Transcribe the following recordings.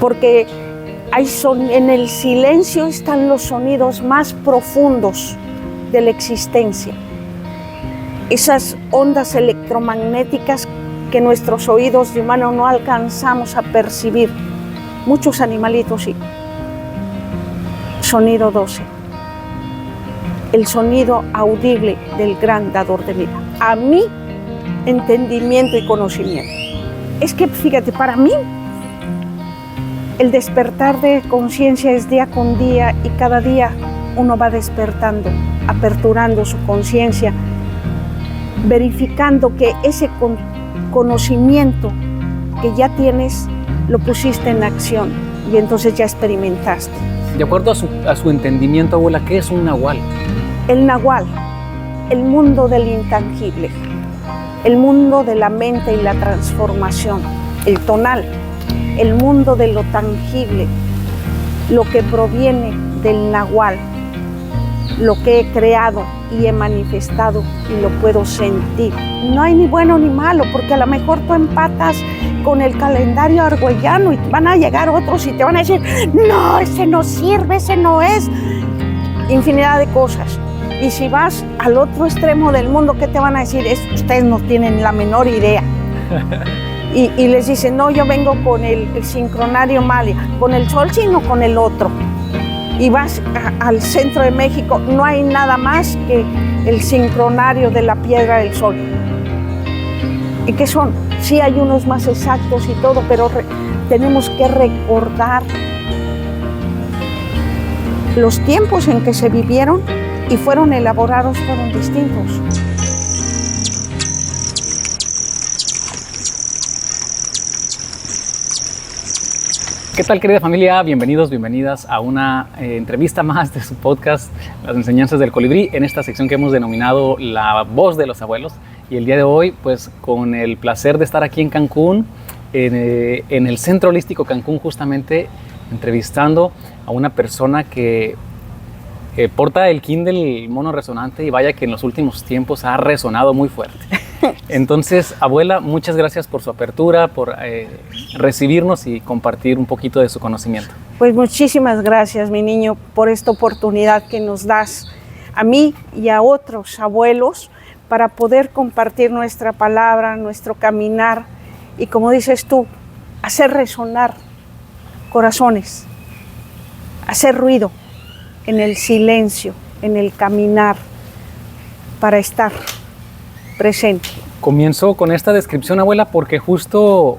porque en el silencio están los sonidos más profundos de la existencia. Esas ondas electromagnéticas que nuestros oídos de humano no alcanzamos a percibir. Muchos animalitos sí. Sonido 12. El sonido audible del gran dador de vida. A mí, entendimiento y conocimiento. Es que, fíjate, para mí, el despertar de conciencia es día con día y cada día uno va despertando, aperturando su conciencia, verificando que ese conocimiento que ya tienes lo pusiste en acción y entonces ya experimentaste. De acuerdo a su entendimiento, abuela, ¿qué es un nahual? El nahual, el mundo del intangible, el mundo de la mente y la transformación. El tonal, el mundo de lo tangible, lo que proviene del nahual, lo que he creado y he manifestado y lo puedo sentir. No hay ni bueno ni malo, porque a lo mejor tú empatas con el calendario argüellano y van a llegar otros y te van a decir, no, ese no sirve, ese no es. Infinidad de cosas. Y si vas al otro extremo del mundo, ¿qué te van a decir? Ustedes no tienen la menor idea. Y les dicen, no, yo vengo con el sincronario Maya, con el sol, sino con el otro. Y vas al centro de México, no hay nada más que el sincronario de la piedra del sol. ¿Y qué son? Sí hay unos más exactos y todo, pero tenemos que recordar los tiempos en que se vivieron y fueron elaborados, fueron distintos. ¿Qué tal, querida familia? Bienvenidos, bienvenidas a una entrevista más de su podcast, Las Enseñanzas del Colibrí, en esta sección que hemos denominado La Voz de los Abuelos. Y el día de hoy, pues con el placer de estar aquí en Cancún, en el Centro Holístico Cancún, justamente entrevistando a una persona que porta el kin del mono resonante y vaya que en los últimos tiempos ha resonado muy fuerte. Entonces, abuela, muchas gracias por su apertura, por recibirnos y compartir un poquito de su conocimiento. Pues muchísimas gracias, mi niño, por esta oportunidad que nos das a mí y a otros abuelos para poder compartir nuestra palabra, nuestro caminar y, como dices tú, hacer resonar corazones, hacer ruido en el silencio, en el caminar, para estar presente. Comienzo con esta descripción, abuela, porque justo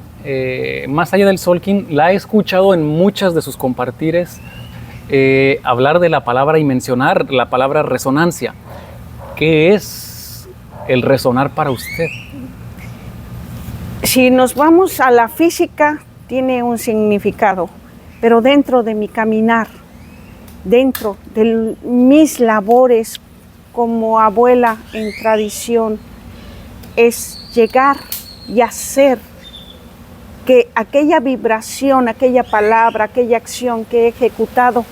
más allá del Solkin, la he escuchado en muchas de sus compartires hablar de la palabra y mencionar la palabra resonancia. ¿Qué es el resonar para usted? Si nos vamos a la física, tiene un significado, pero dentro de mi caminar, dentro de mis labores como abuela en tradición, es llegar y hacer que aquella vibración, aquella palabra, aquella acción que he ejecutado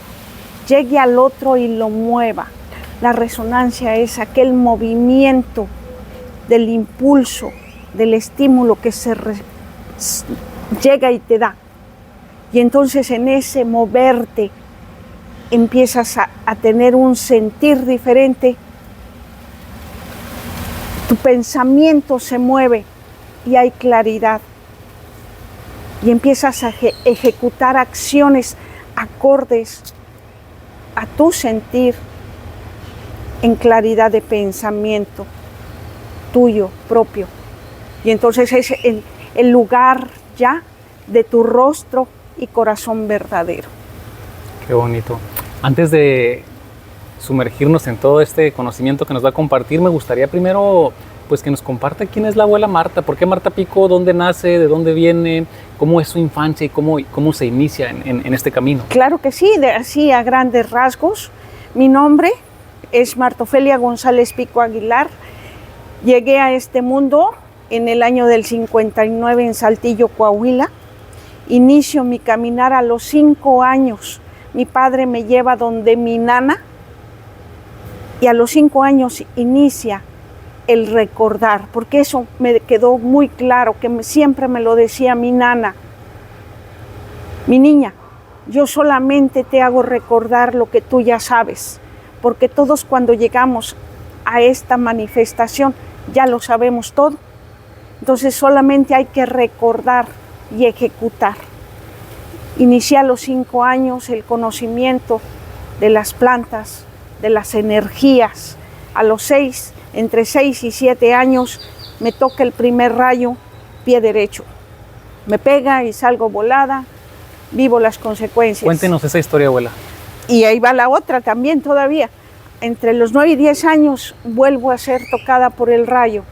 llegue al otro y lo mueva. La resonancia es aquel movimiento del impulso, del estímulo que llega y te da. Y entonces en ese moverte empiezas a tener un sentir diferente. Tu pensamiento se mueve y hay claridad. Y empiezas a ejecutar acciones acordes a tu sentir en claridad de pensamiento tuyo propio. Y entonces es el lugar ya de tu rostro y corazón verdadero. Qué bonito. Antes de sumergirnos en todo este conocimiento que nos va a compartir, me gustaría primero pues que nos comparta quién es la abuela Marta, por qué Marta Pico, dónde nace, de dónde viene, cómo es su infancia y cómo se inicia en este camino. Claro que sí, así a grandes rasgos. Mi nombre es Marta Ofelia González Pico Aguilar. Llegué a este mundo en el año del 59 en Saltillo, Coahuila. Inicio mi caminar a los 5 años. Mi padre me lleva donde mi nana y a los 5 años inicia el recordar, porque eso me quedó muy claro, que siempre me lo decía mi nana. Mi niña, yo solamente te hago recordar lo que tú ya sabes, porque todos cuando llegamos a esta manifestación ya lo sabemos todo. Entonces solamente hay que recordar y ejecutar. Inicié a los 5 años el conocimiento de las plantas, de las energías. A los 6, entre 6 y 7 años, me toca el primer rayo, pie derecho. Me pega y salgo volada, vivo las consecuencias. Cuéntenos esa historia, abuela. Y ahí va la otra también todavía. Entre los 9 y 10 años vuelvo a ser tocada por el rayo.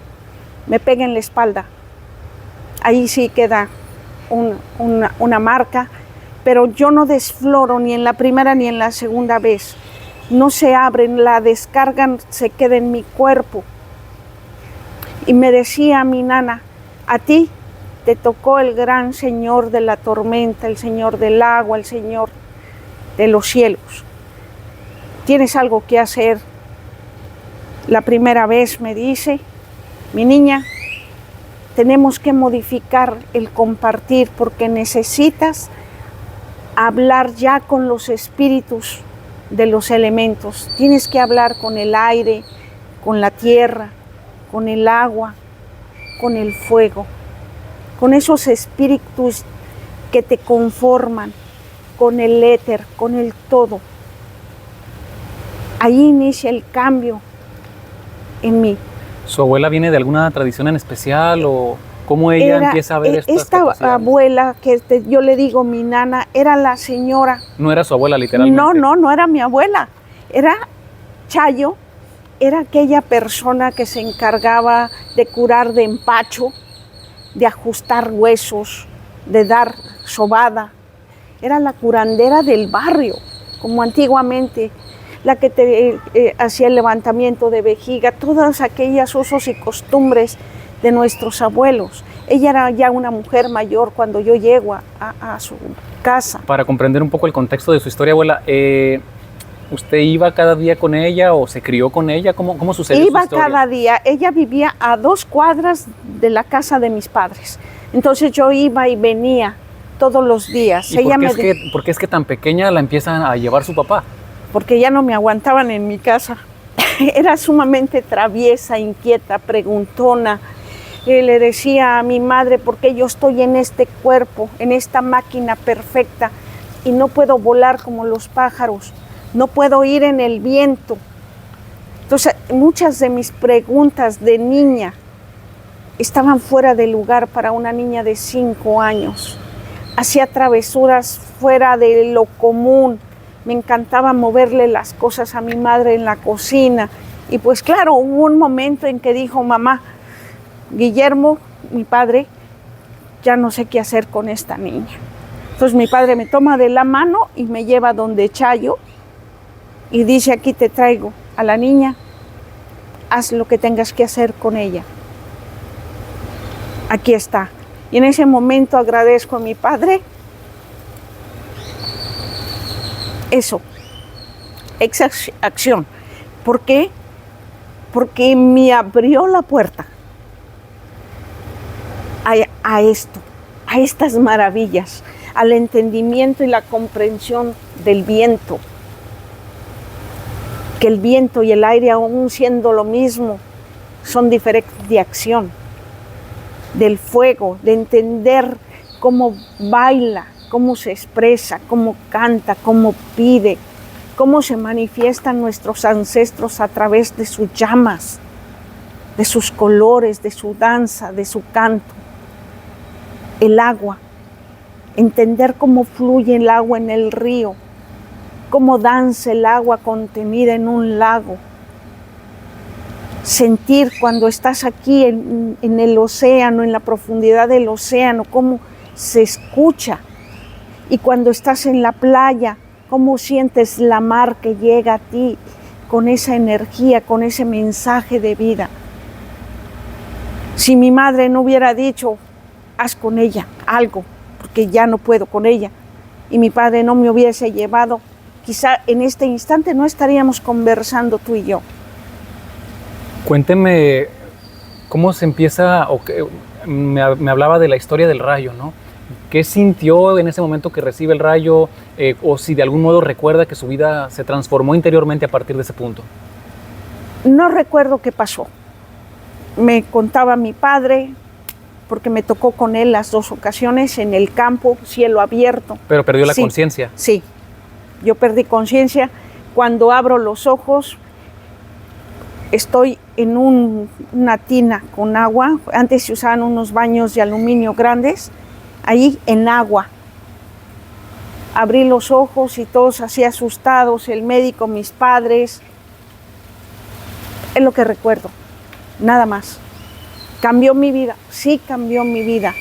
Me pega en la espalda. Ahí sí queda una marca, pero yo no desfloro ni en la primera ni en la segunda vez. No se abren, la descargan, se queda en mi cuerpo. Y me decía mi nana, a ti te tocó el gran Señor de la tormenta, el Señor del agua, el Señor de los cielos. Tienes algo que hacer. La primera vez me dice, mi niña, tenemos que modificar el compartir porque necesitas hablar ya con los espíritus de los elementos. Tienes que hablar con el aire, con la tierra, con el agua, con el fuego, con esos espíritus que te conforman, con el éter, con el todo. Ahí inicia el cambio en mí. ¿Su abuela viene de alguna tradición en especial o cómo ella empieza a ver esta abuela que yo le digo mi nana, era la señora? ¿No era su abuela literalmente? No era mi abuela. Era Chayo, era aquella persona que se encargaba de curar de empacho, de ajustar huesos, de dar sobada. Era la curandera del barrio, como antiguamente, la que te hacía el levantamiento de vejiga, todas aquellas usos y costumbres de nuestros abuelos. Ella era ya una mujer mayor cuando yo llego a su casa. Para comprender un poco el contexto de su historia, abuela, ¿usted iba cada día con ella o se crió con ella? ¿Cómo sucedió su historia? Iba cada día. Ella vivía a 2 cuadras de la casa de mis padres. Entonces yo iba y venía todos los días. ¿Y por qué es que tan pequeña la empiezan a llevar su papá? Porque ya no me aguantaban en mi casa. Era sumamente traviesa, inquieta, preguntona. Le decía a mi madre, ¿por qué yo estoy en este cuerpo, en esta máquina perfecta y no puedo volar como los pájaros? No puedo ir en el viento. Entonces, muchas de mis preguntas de niña estaban fuera de lugar para una niña de 5 años. Hacía travesuras fuera de lo común. Me encantaba moverle las cosas a mi madre en la cocina. Y pues claro, hubo un momento en que dijo mamá, Guillermo, mi padre, ya no sé qué hacer con esta niña. Entonces mi padre me toma de la mano y me lleva donde Chayo y dice, aquí te traigo a la niña, haz lo que tengas que hacer con ella. Aquí está. Y en ese momento agradezco a mi padre eso, esa acción. ¿Por qué? Porque me abrió la puerta a esto, a estas maravillas, al entendimiento y la comprensión del viento. Que el viento y el aire, aún siendo lo mismo, son diferentes de acción. Del fuego, de entender cómo baila, cómo se expresa, cómo canta, cómo pide, cómo se manifiestan nuestros ancestros a través de sus llamas, de sus colores, de su danza, de su canto. El agua, entender cómo fluye el agua en el río, cómo danza el agua contenida en un lago. Sentir cuando estás aquí en el océano, en la profundidad del océano, cómo se escucha. Y cuando estás en la playa, cómo sientes la mar que llega a ti con esa energía, con ese mensaje de vida. Si mi madre no hubiera dicho, haz con ella algo, porque ya no puedo con ella, y mi padre no me hubiese llevado, quizá en este instante no estaríamos conversando tú y yo. Cuénteme cómo se empieza, me hablaba de la historia del rayo, ¿no? ¿Qué sintió en ese momento que recibe el rayo? O si de algún modo recuerda que su vida se transformó interiormente a partir de ese punto. No recuerdo qué pasó. Me contaba mi padre, porque me tocó con él las 2 ocasiones en el campo, cielo abierto. Pero perdió la Sí, conciencia. Sí, yo perdí conciencia. Cuando abro los ojos, estoy en una tina con agua. Antes se usaban unos baños de aluminio grandes, ahí en agua. Abrí los ojos y todos así asustados, el médico, mis padres. Es lo que recuerdo, nada más. ¿Cambió mi vida? Sí, cambió mi vida.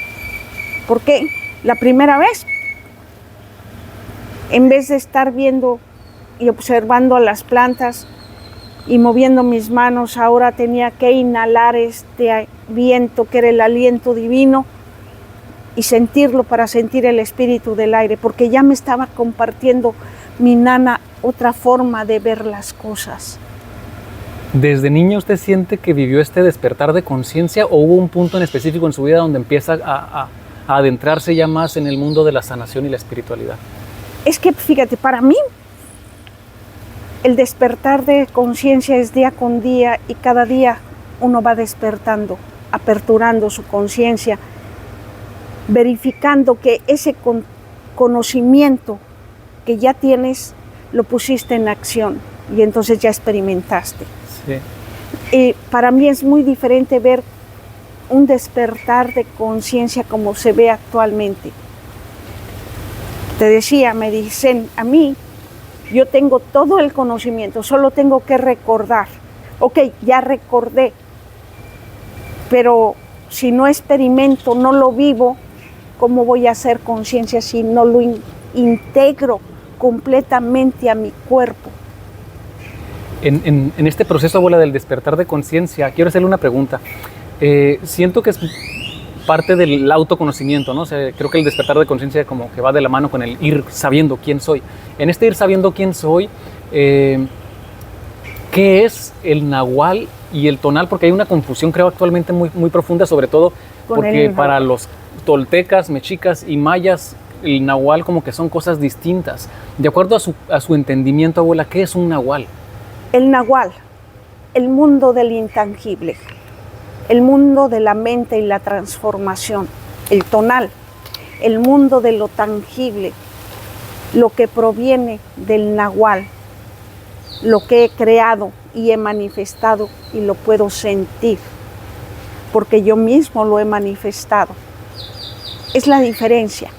Porque la primera vez, en vez de estar viendo y observando a las plantas y moviendo mis manos, ahora tenía que inhalar este viento que era el aliento divino y sentirlo para sentir el espíritu del aire, porque ya me estaba compartiendo mi nana otra forma de ver las cosas. ¿Desde niña usted siente que vivió este despertar de conciencia o hubo un punto en específico en su vida donde empieza a adentrarse ya más en el mundo de la sanación y la espiritualidad? Es que fíjate, para mí el despertar de conciencia es día con día y cada día uno va despertando, aperturando su conciencia, verificando que ese conocimiento que ya tienes lo pusiste en acción y entonces ya experimentaste. Sí. Para mí es muy diferente ver un despertar de conciencia como se ve actualmente. Te decía, me dicen a mí, yo tengo todo el conocimiento, solo tengo que recordar. Ok, ya recordé, pero si no experimento, no lo vivo, ¿cómo voy a hacer conciencia si no lo integro completamente a mi cuerpo? En este proceso, abuela, del despertar de conciencia, quiero hacerle una pregunta. Siento que es parte del autoconocimiento, ¿no? O sea, creo que el despertar de conciencia como que va de la mano con el ir sabiendo quién soy. En este ir sabiendo quién soy, ¿qué es el nahual y el tonal? Porque hay una confusión, creo, actualmente muy profunda, sobre todo porque para los toltecas, mexicas y mayas, el nahual como que son cosas distintas. De acuerdo a su entendimiento, abuela, ¿qué es un nahual? El nahual, el mundo del intangible, el mundo de la mente y la transformación. El tonal, el mundo de lo tangible, lo que proviene del nahual, lo que he creado y he manifestado y lo puedo sentir, porque yo mismo lo he manifestado. Es la diferencia.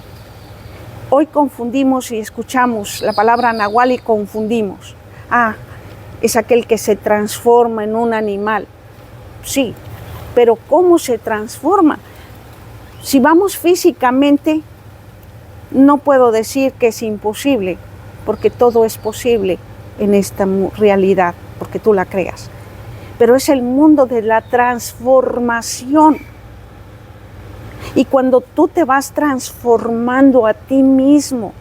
Hoy confundimos y escuchamos la palabra nahual y confundimos. Es aquel que se transforma en un animal. Sí, pero ¿cómo se transforma? Si vamos físicamente, no puedo decir que es imposible, porque todo es posible en esta realidad, porque tú la creas. Pero es el mundo de la transformación. Y cuando tú te vas transformando a ti mismo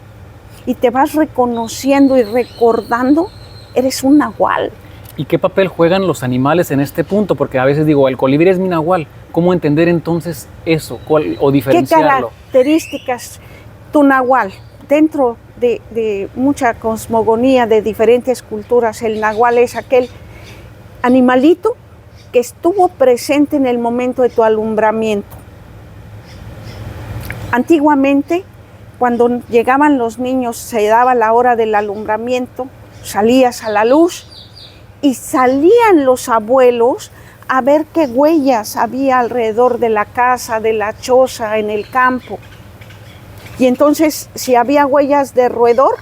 y te vas reconociendo y recordando, eres un nahual. ¿Y qué papel juegan los animales en este punto? Porque a veces digo, el colibrí es mi nahual. ¿Cómo entender entonces eso o diferenciarlo? ¿Qué características tu nahual? Dentro de mucha cosmogonía de diferentes culturas, el nahual es aquel animalito que estuvo presente en el momento de tu alumbramiento. Antiguamente, cuando llegaban los niños, se daba la hora del alumbramiento, salías a la luz y salían los abuelos a ver qué huellas había alrededor de la casa, de la choza, en el campo. Y entonces, si había huellas de roedor,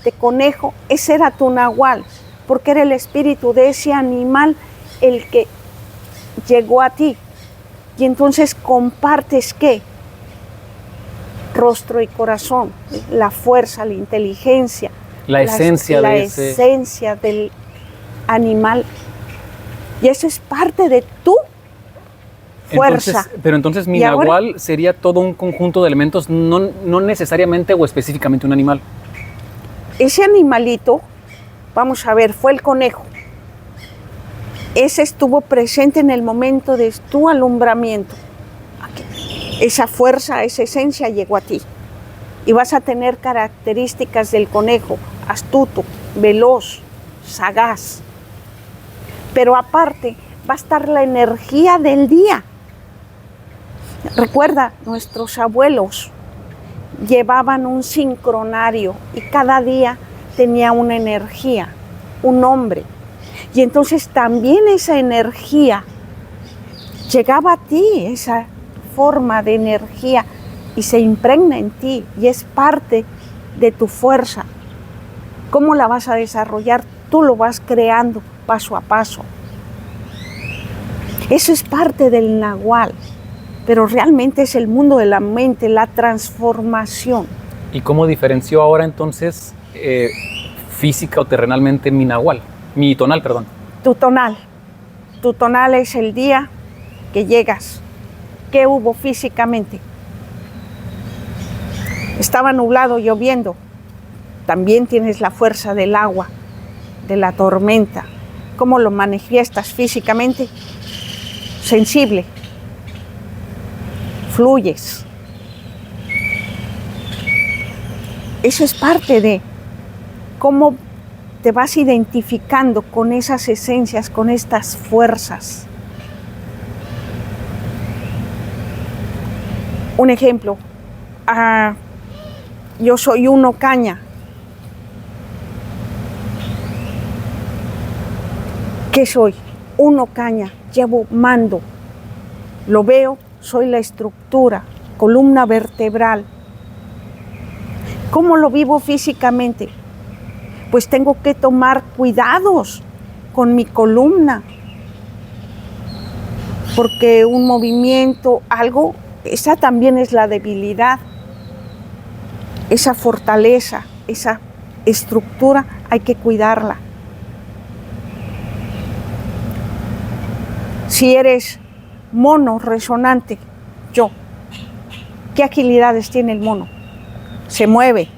de conejo, ese era tu nahual, porque era el espíritu de ese animal el que llegó a ti. Y entonces compartes, ¿qué? Rostro y corazón, la fuerza, la inteligencia, la esencia del animal. Y eso es parte de tu fuerza. Pero entonces mi nahual sería todo un conjunto de elementos, no necesariamente o específicamente un animal. Ese animalito, vamos a ver, fue el conejo. Ese estuvo presente en el momento de tu alumbramiento. Aquí. Esa fuerza, esa esencia llegó a ti. Y vas a tener características del conejo: astuto, veloz, sagaz. Pero aparte va a estar la energía del día. Recuerda, nuestros abuelos llevaban un sincronario y cada día tenía una energía, un nombre. Y entonces también esa energía llegaba a ti, esa forma de energía, y se impregna en ti y es parte de tu fuerza. ¿Cómo la vas a desarrollar? Tú lo vas creando paso a paso. Eso es parte del Nahual, pero realmente es el mundo de la mente, la transformación. ¿Y cómo diferenció ahora entonces física o terrenalmente mi Nahual? Mi tonal, perdón. Tu tonal. Tu tonal es el día que llegas. ¿Qué hubo físicamente? Estaba nublado, lloviendo. También tienes la fuerza del agua, de la tormenta. ¿Cómo lo manifiestas físicamente? Sensible. Fluyes. Eso es parte de cómo te vas identificando con esas esencias, con estas fuerzas. Un ejemplo, yo soy un Ocaña. ¿Qué soy? Un Ocaña, llevo mando. Lo veo, soy la estructura, columna vertebral. ¿Cómo lo vivo físicamente? Pues tengo que tomar cuidados con mi columna, porque un movimiento, algo, esa también es la debilidad. Esa fortaleza, esa estructura, hay que cuidarla. Si eres mono resonante, yo, ¿qué agilidades tiene el mono? Se mueve,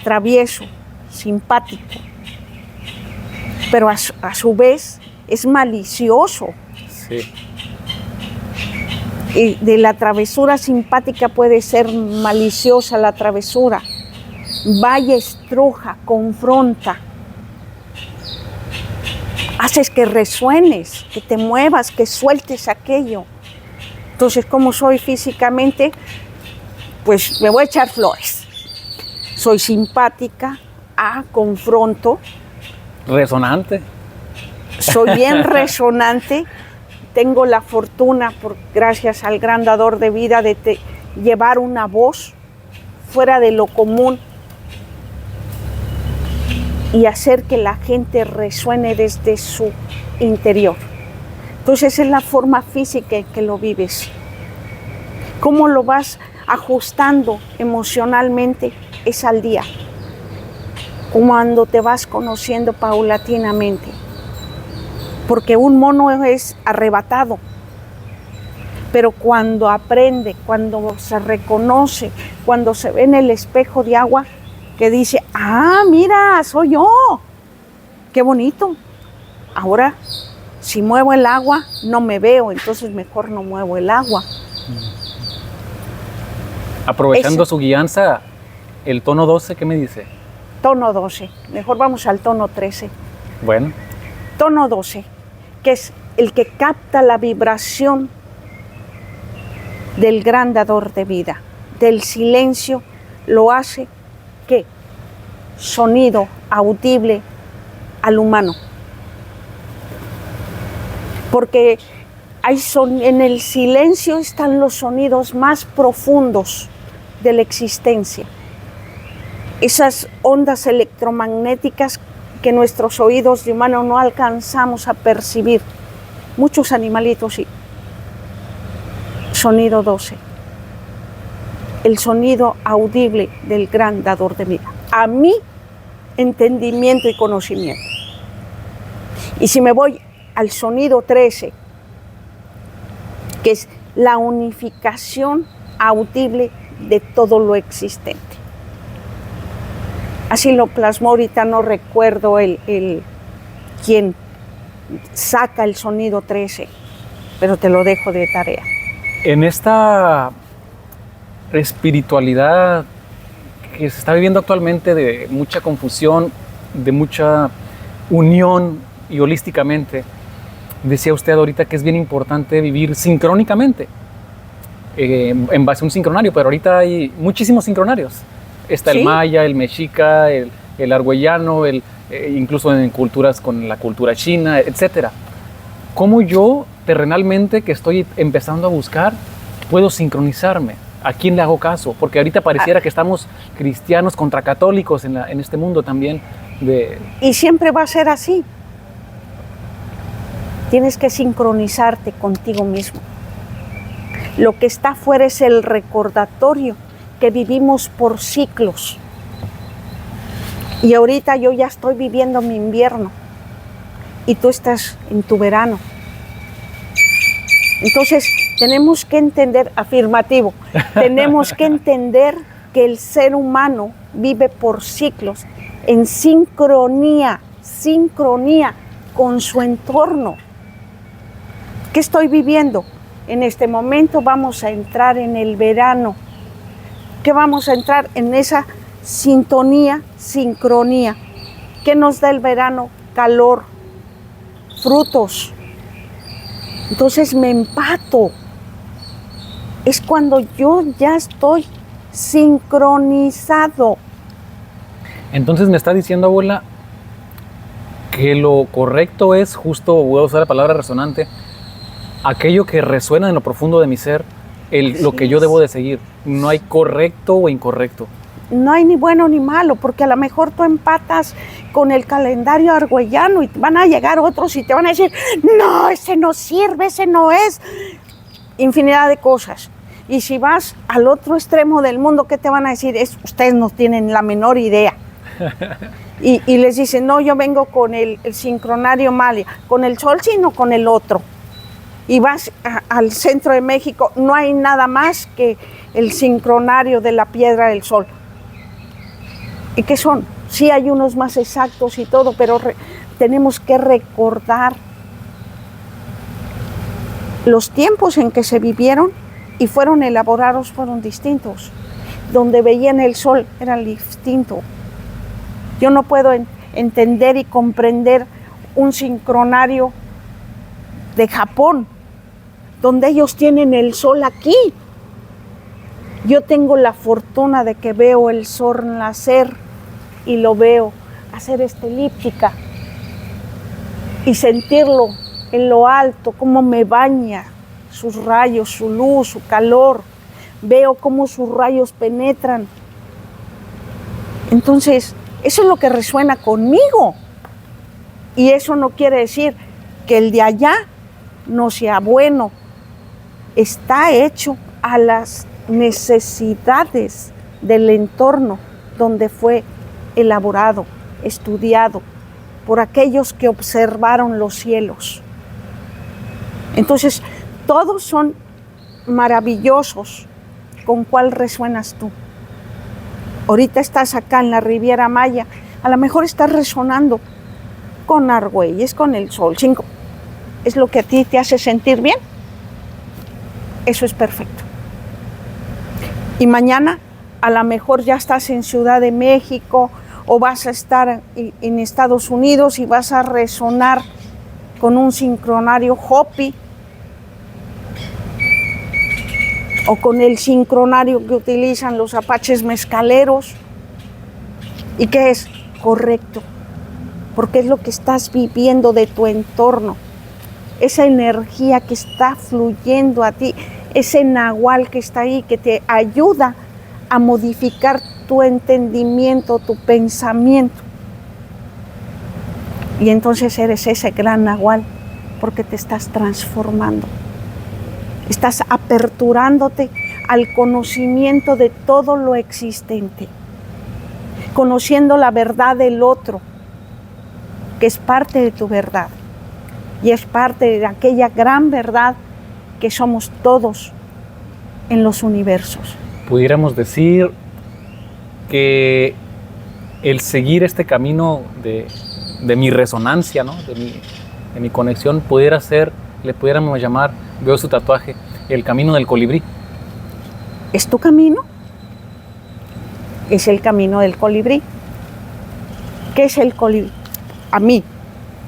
travieso, simpático, pero a su vez es malicioso. Sí. Y de la travesura simpática puede ser maliciosa la travesura. Va y estruja, confronta. Haces que resuenes, que te muevas, que sueltes aquello. Entonces, ¿cómo soy físicamente? Pues me voy a echar flores. Soy simpática, confronto. Resonante. Soy bien resonante. Tengo la fortuna, gracias al gran dador de vida, de llevar una voz fuera de lo común y hacer que la gente resuene desde su interior. Entonces, esa es la forma física en que lo vives. ¿Cómo lo vas ajustando emocionalmente? Es al día. Cuando te vas conociendo paulatinamente. Porque un mono es arrebatado, pero cuando aprende, cuando se reconoce, cuando se ve en el espejo de agua, que dice, mira, soy yo, qué bonito. Ahora, si muevo el agua, no me veo, entonces mejor no muevo el agua. Aprovechando su guianza, el tono 12, ¿qué me dice? Tono 12, mejor vamos al tono 13. Bueno. Tono 12. Que es el que capta la vibración del gran dador de vida, del silencio, lo hace ¿qué? Sonido audible al humano. Porque en el silencio están los sonidos más profundos de la existencia. Esas ondas electromagnéticas que nuestros oídos de humano no alcanzamos a percibir. Muchos animalitos sí. Sonido 12. El sonido audible del gran dador de vida. A mi entendimiento y conocimiento. Y si me voy al sonido 13, que es la unificación audible de todo lo existente. Así lo plasmó, ahorita no recuerdo quien saca el sonido 13, pero te lo dejo de tarea. En esta espiritualidad que se está viviendo actualmente, de mucha confusión, de mucha unión y holísticamente. Decía usted ahorita que es bien importante vivir sincrónicamente, en base a un sincronario, pero ahorita hay muchísimos sincronarios. Está el maya, el mexica, el argüellano, incluso en culturas con la cultura china, etc. ¿Cómo yo, terrenalmente, que estoy empezando a buscar, puedo sincronizarme? ¿A quién le hago caso? Porque ahorita pareciera que estamos cristianos contra católicos en este mundo también. Y siempre va a ser así. Tienes que sincronizarte contigo mismo. Lo que está afuera es el recordatorio que vivimos por ciclos. Y ahorita yo ya estoy viviendo mi invierno y tú estás en tu verano. Entonces tenemos que entender, afirmativo, tenemos que entender que el ser humano vive por ciclos, en sincronía con su entorno. ¿Qué estoy viviendo? En este momento vamos a entrar en el verano. ¿Qué vamos a entrar? En esa sintonía, sincronía. ¿Qué nos da el verano? Calor, frutos. Entonces me empato. Es cuando yo ya estoy sincronizado. Entonces me está diciendo, abuela, que lo correcto es justo, voy a usar la palabra resonante, aquello que resuena en lo profundo de mi ser, lo que yo debo de seguir. No hay correcto o incorrecto. No hay ni bueno ni malo, porque a lo mejor tú empatas con el calendario argüellano y van a llegar otros y te van a decir, no, ese no sirve, ese no es. Infinidad de cosas. Y si vas al otro extremo del mundo, ¿qué te van a decir? Ustedes no tienen la menor idea. Y les dicen, no, yo vengo con el sincronario Maya, con el sol, sino con el otro. Y vas al centro de México, no hay nada más que el sincronario de la piedra del sol. ¿Y qué son? Sí hay unos más exactos y todo, pero tenemos que recordar los tiempos en que se vivieron y fueron elaborados, fueron distintos. Donde veían el sol era distinto. Yo no puedo entender y comprender un sincronario de Japón, donde ellos tienen el sol aquí. Yo tengo la fortuna de que veo el sol nacer y lo veo hacer esta elíptica y sentirlo en lo alto, cómo me baña sus rayos, su luz, su calor. Veo cómo sus rayos penetran. Entonces, eso es lo que resuena conmigo. Y eso no quiere decir que el de allá no sea bueno. Está hecho a las necesidades del entorno donde fue elaborado, estudiado por aquellos que observaron los cielos. Entonces, todos son maravillosos. ¿Con cuál resuenas tú? Ahorita estás acá en la Riviera Maya, a lo mejor estás resonando con Argüelles, con el sol. ¿Es lo que a ti te hace sentir bien? Eso es perfecto. Y mañana a lo mejor ya estás en Ciudad de México o vas a estar en Estados Unidos y vas a resonar con un sincronario Hopi o con el sincronario que utilizan los apaches mezcaleros. ¿Y qué es? Correcto, porque es lo que estás viviendo de tu entorno, esa energía que está fluyendo a ti, ese nahual que está ahí, que te ayuda a modificar tu entendimiento, tu pensamiento. Y entonces eres ese gran nahual, porque te estás transformando. Estás aperturándote al conocimiento de todo lo existente, conociendo la verdad del otro, que es parte de tu verdad y es parte de aquella gran verdad que somos todos en los universos. Pudiéramos decir que el seguir este camino de mi resonancia, ¿no? de mi conexión, pudiera ser, le pudiéramos llamar, veo su tatuaje, el camino del colibrí. ¿Es tu camino? Es el camino del colibrí. ¿Qué es el colibrí?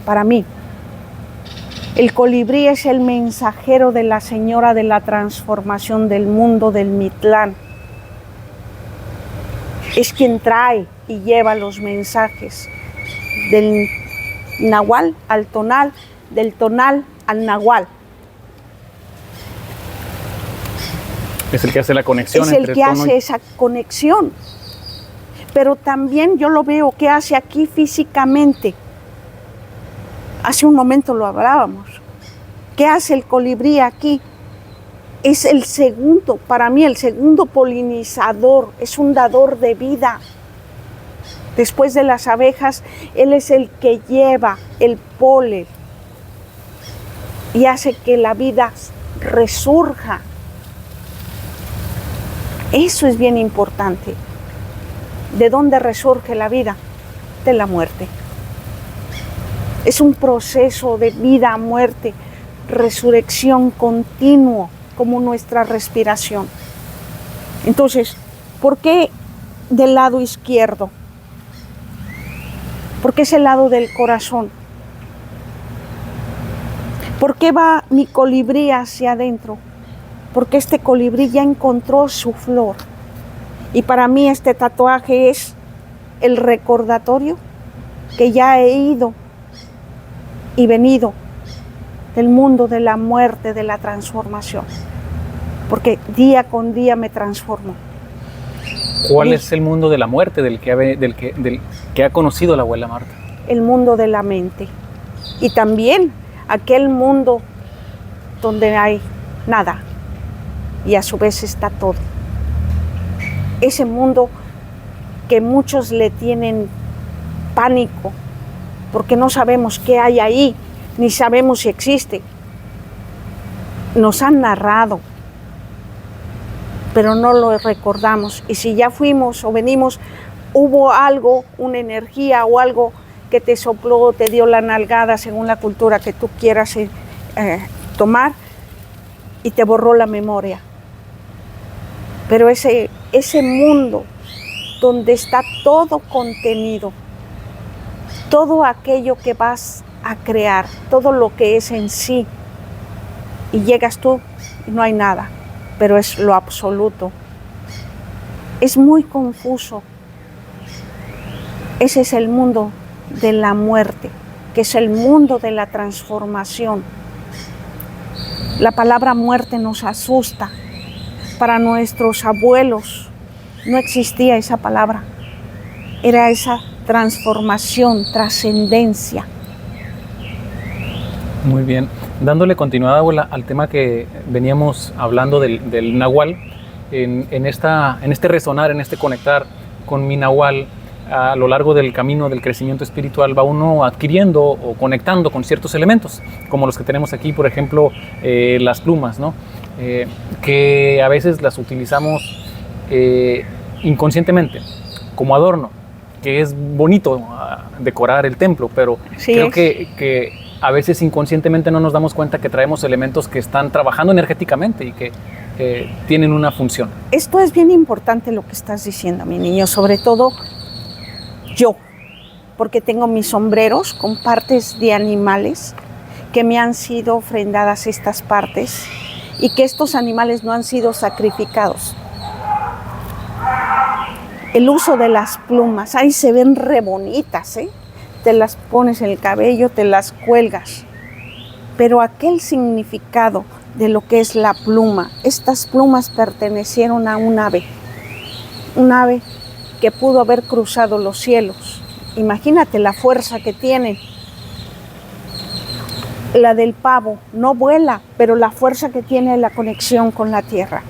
Para mí, el colibrí es el mensajero de la señora de la transformación del mundo del Mictlán. Es quien trae y lleva los mensajes del nahual al tonal, del tonal al nahual. Es el que hace la conexión. Es el que hace esa conexión. Pero también yo lo veo que hace aquí físicamente. Hace un momento lo hablábamos. ¿Qué hace el colibrí aquí? Es el segundo, para mí el segundo polinizador, es un dador de vida. Después de las abejas, él es el que lleva el polen y hace que la vida resurja. Eso es bien importante. ¿De dónde resurge la vida? De la muerte. Es un proceso de vida a muerte, resurrección continuo, como nuestra respiración. Entonces, ¿por qué del lado izquierdo? Porque es el lado del corazón. ¿Por qué va mi colibrí hacia adentro? Porque este colibrí ya encontró su flor. Y para mí este tatuaje es el recordatorio que ya he ido y venido del mundo de la muerte, de la transformación. Porque día con día me transformo. ¿Cuál es el mundo de la muerte del que ha conocido la abuela Marta? El mundo de la mente. Y también aquel mundo donde hay nada y a su vez está todo. Ese mundo que muchos le tienen pánico porque no sabemos qué hay ahí, ni sabemos si existe. Nos han narrado, pero no lo recordamos. Y si ya fuimos o venimos, hubo algo, una energía o algo que te sopló, te dio la nalgada según la cultura que tú quieras tomar y te borró la memoria. Pero ese mundo donde está todo contenido, todo aquello que vas a crear, todo lo que es en sí, y llegas tú y no hay nada, pero es lo absoluto. Es muy confuso. Ese es el mundo de la muerte, que es el mundo de la transformación. La palabra muerte nos asusta. Para nuestros abuelos no existía esa palabra. Era esa transformación, trascendencia. Muy bien. Dándole continuidad, abuela, al tema que veníamos hablando del nahual, en este resonar, en este conectar con mi nahual, a lo largo del camino del crecimiento espiritual va uno adquiriendo o conectando con ciertos elementos, como los que tenemos aquí, por ejemplo, las plumas, ¿no? Que a veces las utilizamos inconscientemente, como adorno, que es bonito decorar el templo, pero sí, creo que a veces inconscientemente no nos damos cuenta que traemos elementos que están trabajando energéticamente y que tienen una función. Esto es bien importante lo que estás diciendo, mi niño, sobre todo yo, porque tengo mis sombreros con partes de animales que me han sido ofrendadas estas partes y que estos animales no han sido sacrificados. El uso de las plumas, ahí se ven re bonitas, ¿eh? Te las pones en el cabello, te las cuelgas. Pero aquel significado de lo que es la pluma, estas plumas pertenecieron a un ave que pudo haber cruzado los cielos. Imagínate la fuerza que tiene. La del pavo no vuela, pero la fuerza que tiene es la conexión con la tierra.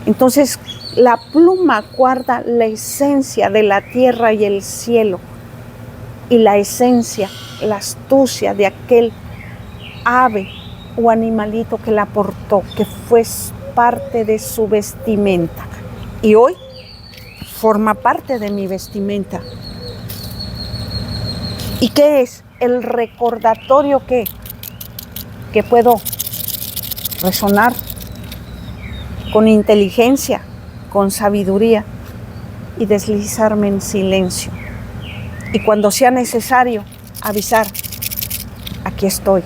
Entonces, la pluma guarda la esencia de la tierra y el cielo, y la esencia, la astucia de aquel ave o animalito que la portó, que fue parte de su vestimenta. Y hoy forma parte de mi vestimenta. ¿Y qué es? El recordatorio que puedo resonar con inteligencia, con sabiduría y deslizarme en silencio. Y cuando sea necesario, avisar, aquí estoy.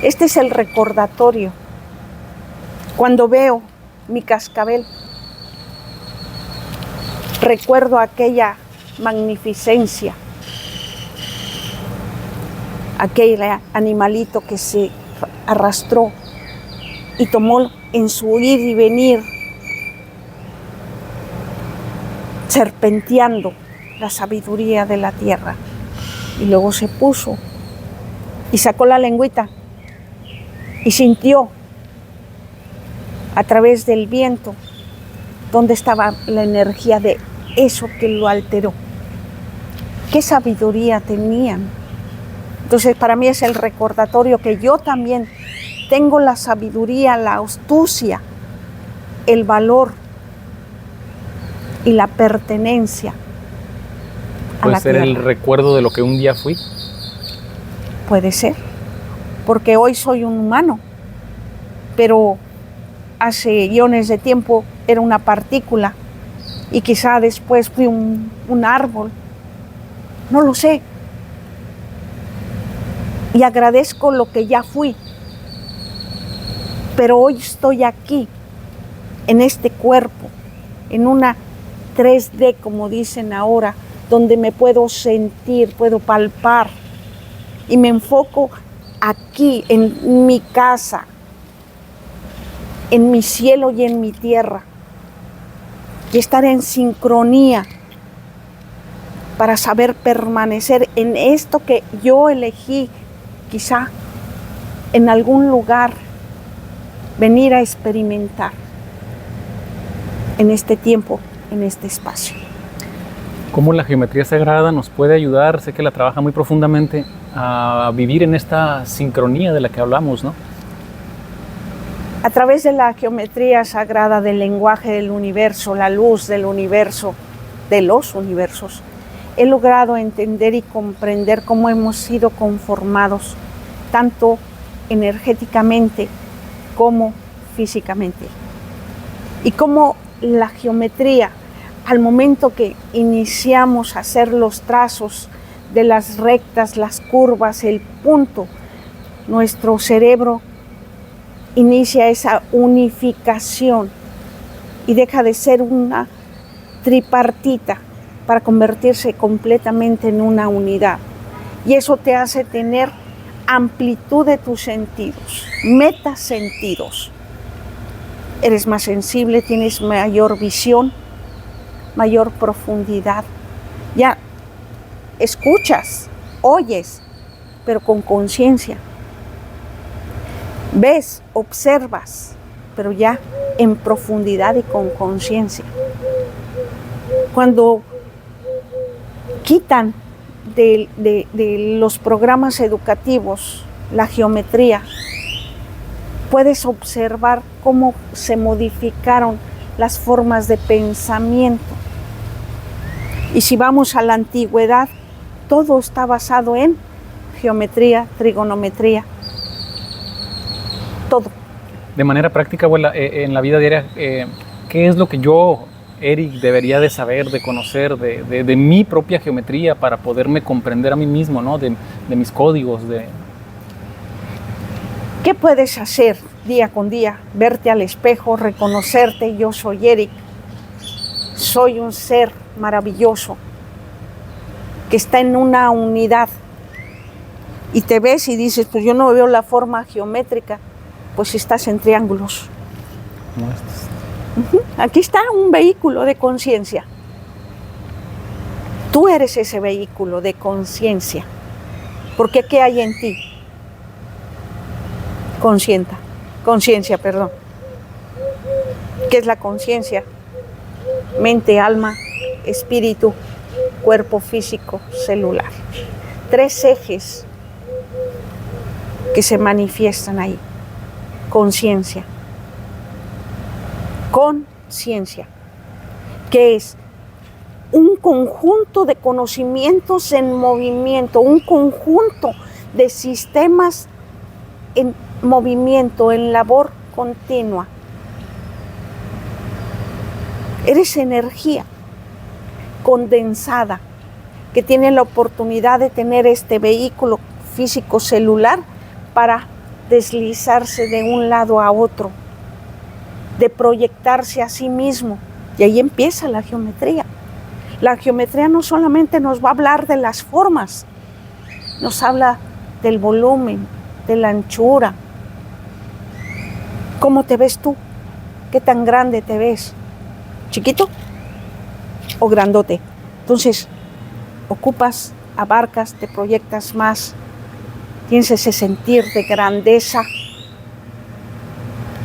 Este es el recordatorio. Cuando veo mi cascabel, recuerdo aquella magnificencia, aquel animalito que se arrastró y tomó en su ir y venir, serpenteando la sabiduría de la tierra. Y luego se puso y sacó la lengüita y sintió a través del viento dónde estaba la energía de eso que lo alteró. ¿Qué sabiduría tenían? Entonces para mí es el recordatorio que yo también tengo la sabiduría, la astucia, el valor y la pertenencia a la tierra. ¿Puede ser el recuerdo de lo que un día fui? Puede ser, porque hoy soy un humano, pero hace eones de tiempo era una partícula y quizá después fui un árbol, no lo sé. Y agradezco lo que ya fui, pero hoy estoy aquí, en este cuerpo, en una 3D, como dicen ahora, donde me puedo sentir, puedo palpar, y me enfoco aquí, en mi casa, en mi cielo y en mi tierra, y estar en sincronía para saber permanecer en esto que yo elegí, quizá en algún lugar, venir a experimentar en este tiempo, en este espacio. ¿Cómo la geometría sagrada nos puede ayudar? Sé que la trabaja muy profundamente a vivir en esta sincronía de la que hablamos, ¿no? A través de la geometría sagrada, del lenguaje del universo, la luz del universo, de los universos, he logrado entender y comprender cómo hemos sido conformados, tanto energéticamente como físicamente. Y cómo la geometría, al momento que iniciamos a hacer los trazos de las rectas, las curvas, el punto, nuestro cerebro inicia esa unificación y deja de ser una tripartita para convertirse completamente en una unidad. Y eso te hace tener amplitud de tus sentidos, metasentidos. Eres más sensible, tienes mayor visión, mayor profundidad. Ya escuchas, oyes, pero con conciencia. Ves, observas, pero ya en profundidad y con conciencia. Cuando quitan de los programas educativos la geometría, puedes observar cómo se modificaron las formas de pensamiento. Y si vamos a la antigüedad, todo está basado en geometría, trigonometría, todo. De manera práctica, abuela, en la vida diaria, ¿qué es lo que yo, Eric, debería de saber, de conocer de mi propia geometría para poderme comprender a mí mismo, ¿no? de mis códigos? ¿Qué puedes hacer día con día? Verte al espejo, reconocerte, yo soy Eric, soy un ser maravilloso que está en una unidad. Y te ves y dices, pues yo no veo la forma geométrica, pues estás en triángulos. ¿Cómo estos? Aquí está un vehículo de conciencia. Tú eres ese vehículo de conciencia. Porque ¿qué hay en ti? Conciencia, perdón. ¿Qué es la conciencia? Mente, alma, espíritu, cuerpo físico, celular. 3 ejes que se manifiestan ahí. Conciencia, que es un conjunto de conocimientos en movimiento, un conjunto de sistemas en movimiento, en labor continua. Eres energía condensada que tiene la oportunidad de tener este vehículo físico celular para deslizarse de un lado a otro, de proyectarse a sí mismo. Y ahí empieza la geometría. La geometría no solamente nos va a hablar de las formas, nos habla del volumen, de la anchura. ¿Cómo te ves tú? ¿Qué tan grande te ves? ¿Chiquito o grandote? Entonces, ocupas, abarcas, te proyectas más, tienes ese sentir de grandeza.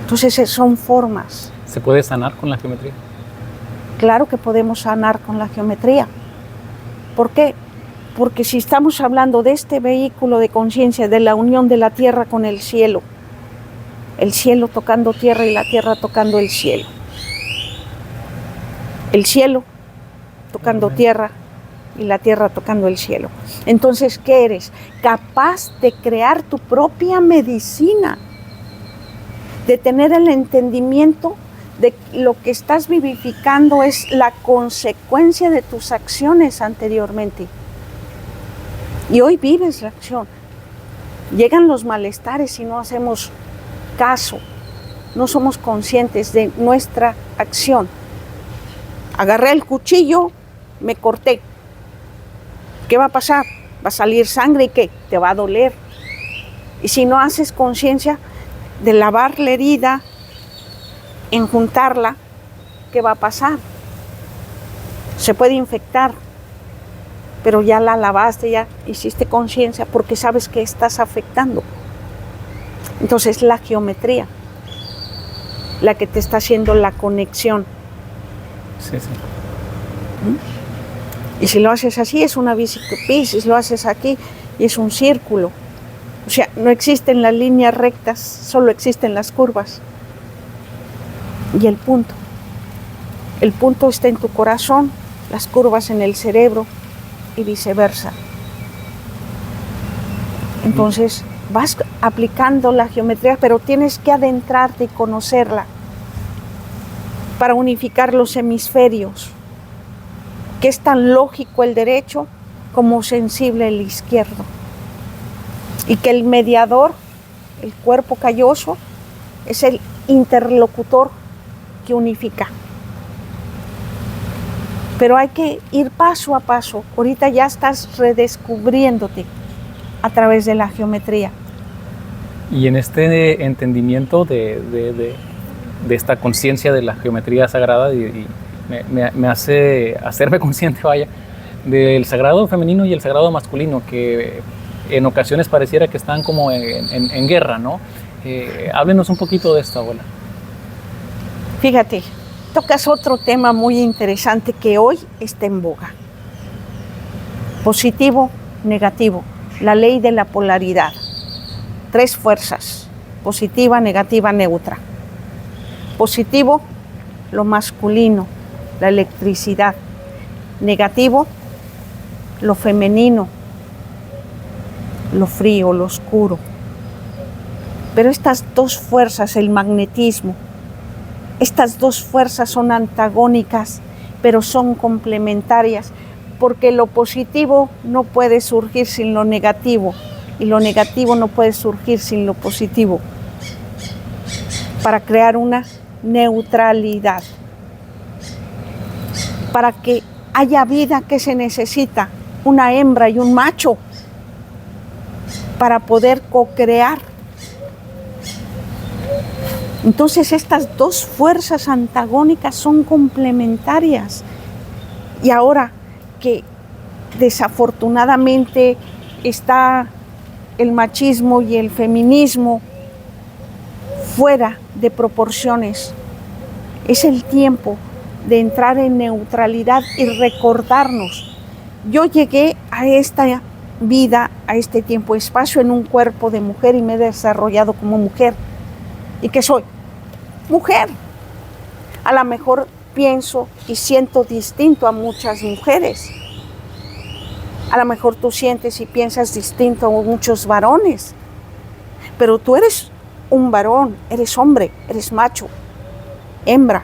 Entonces, son formas. ¿Se puede sanar con la geometría? Claro que podemos sanar con la geometría. ¿Por qué? Porque si estamos hablando de este vehículo de conciencia, de la unión de la tierra con el cielo tocando tierra y la tierra tocando el cielo tocando tierra y la tierra tocando el cielo. Entonces, ¿qué eres? Capaz de crear tu propia medicina, de tener el entendimiento de lo que estás vivificando es la consecuencia de tus acciones anteriormente. Y hoy vives la acción. Llegan los malestares y no hacemos caso, no somos conscientes de nuestra acción. Agarré el cuchillo, me corté. ¿Qué va a pasar? Va a salir sangre y ¿qué? Te va a doler. Y si no haces conciencia de lavar la herida, enjuntarla, ¿qué va a pasar? Se puede infectar, pero ya la lavaste, ya hiciste conciencia porque sabes que estás afectando. Entonces la geometría, la que te está haciendo la conexión. Sí. Y si lo haces así es una biciclopía, si lo haces aquí y es un círculo. O sea, no existen las líneas rectas, solo existen las curvas. Y el punto está en tu corazón, las curvas en el cerebro y viceversa. Entonces vas aplicando la geometría, pero tienes que adentrarte y conocerla para unificar los hemisferios, que es tan lógico el derecho como sensible el izquierdo. Y que el mediador, el cuerpo calloso, es el interlocutor que unifica. Pero hay que ir paso a paso. Ahorita ya estás redescubriéndote a través de la geometría. Y en este entendimiento de esta conciencia de la geometría sagrada, y me hace hacerme consciente, vaya, del sagrado femenino y el sagrado masculino, que en ocasiones pareciera que están como en guerra, ¿no? Háblenos un poquito de esto, abuela. Fíjate, tocas otro tema muy interesante que hoy está en boga. Positivo, negativo, la ley de la polaridad. 3 fuerzas, positiva, negativa, neutra. Positivo, lo masculino, la electricidad. Negativo, lo femenino, lo frío, lo oscuro. Pero estas 2 fuerzas, el magnetismo, estas 2 fuerzas son antagónicas, pero son complementarias, porque lo positivo no puede surgir sin lo negativo, y lo negativo no puede surgir sin lo positivo, para crear una neutralidad. Para que haya vida, ¿qué se necesita? Una hembra y un macho, para poder co-crear. Entonces estas 2 fuerzas antagónicas son complementarias. Y ahora que desafortunadamente está el machismo y el feminismo fuera de proporciones, es el tiempo de entrar en neutralidad y recordarnos. Yo llegué a esta vida, a este tiempo-espacio en un cuerpo de mujer y me he desarrollado como mujer. ¿Y qué soy? Mujer. A lo mejor pienso y siento distinto a muchas mujeres. A lo mejor tú sientes y piensas distinto a muchos varones. Pero tú eres un varón, eres hombre, eres macho, hembra.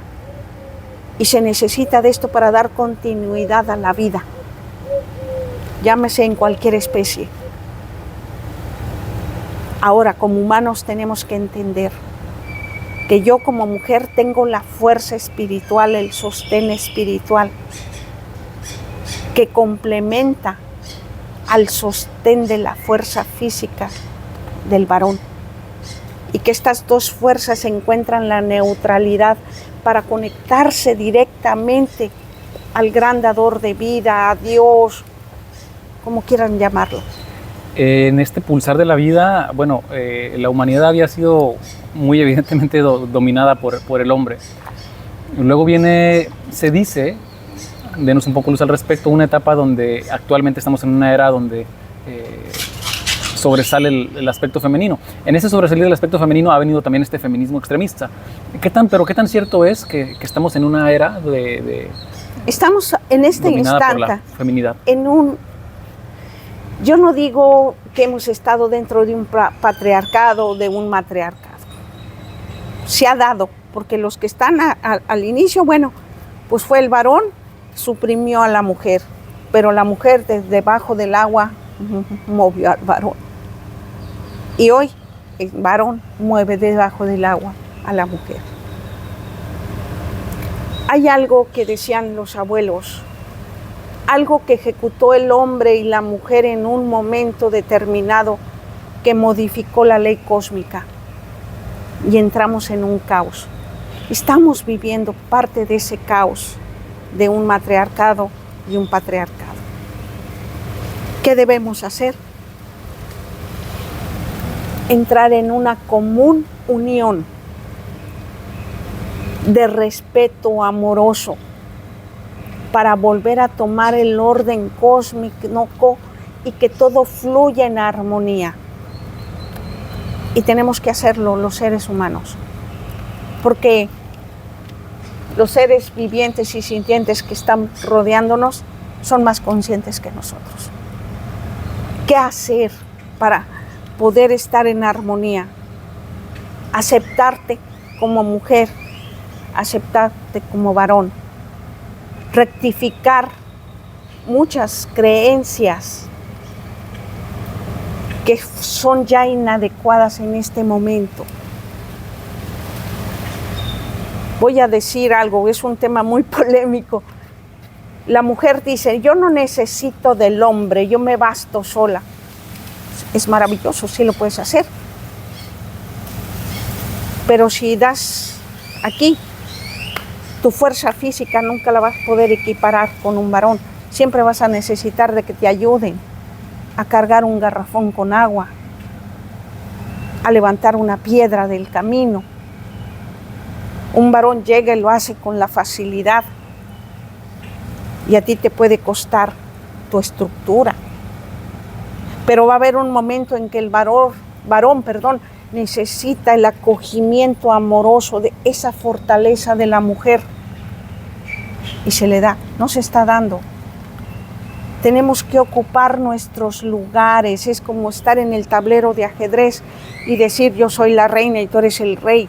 Y se necesita de esto para dar continuidad a la vida. Llámese en cualquier especie. Ahora, como humanos tenemos que entender que yo como mujer tengo la fuerza espiritual, el sostén espiritual, que complementa al sostén de la fuerza física del varón. Y que estas dos fuerzas encuentran la neutralidad para conectarse directamente al gran dador de vida, a Dios, como quieran llamarlo. En este pulsar de la vida, bueno, la humanidad había sido muy evidentemente dominada por el hombre. Luego viene, se dice, denos un poco luz al respecto, una etapa donde actualmente estamos en una era donde sobresale el aspecto femenino. En ese sobresalir del aspecto femenino ha venido también este feminismo extremista. ¿Qué tan cierto es que estamos en una era estamos en este dominada instante por la feminidad? Yo no digo que hemos estado dentro de un patriarcado o de un matriarcado. Se ha dado, porque los que están al inicio, bueno, pues fue el varón, suprimió a la mujer, pero la mujer desde debajo del agua movió al varón. Y hoy el varón mueve debajo del agua a la mujer. Hay algo que decían los abuelos, algo que ejecutó el hombre y la mujer en un momento determinado que modificó la ley cósmica y entramos en un caos. Estamos viviendo parte de ese caos de un matriarcado y un patriarcado. ¿Qué debemos hacer? Entrar en una común unión de respeto amoroso para volver a tomar el orden cósmico y que todo fluya en armonía. Y tenemos que hacerlo los seres humanos, porque los seres vivientes y sintientes que están rodeándonos son más conscientes que nosotros. ¿Qué hacer para poder estar en armonía? Aceptarte como mujer, aceptarte como varón, rectificar muchas creencias que son ya inadecuadas en este momento. Voy a decir algo, es un tema muy polémico. La mujer dice, yo no necesito del hombre, yo me basto sola. Es maravilloso, sí lo puedes hacer. Pero si das aquí, tu fuerza física nunca la vas a poder equiparar con un varón. Siempre vas a necesitar de que te ayuden a cargar un garrafón con agua, a levantar una piedra del camino. Un varón llega y lo hace con la facilidad y a ti te puede costar tu estructura. Pero va a haber un momento en que el varón, necesita el acogimiento amoroso de esa fortaleza de la mujer y se le da, no se está dando. Tenemos que ocupar nuestros lugares, es como estar en el tablero de ajedrez y decir yo soy la reina y tú eres el rey.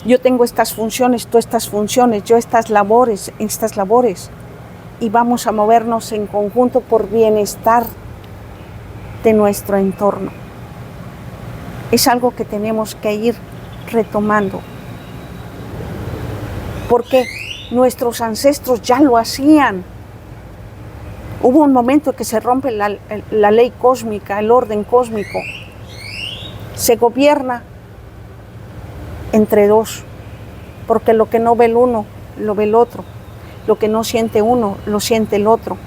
Yo tengo estas funciones, tú estas funciones, yo estas labores. Y vamos a movernos en conjunto por bienestar de nuestro entorno. Es algo que tenemos que ir retomando. Porque nuestros ancestros ya lo hacían. Hubo un momento que se rompe la ley cósmica, el orden cósmico. Se gobierna entre dos, porque lo que no ve el uno, lo ve el otro. Lo que no siente uno, lo siente el otro.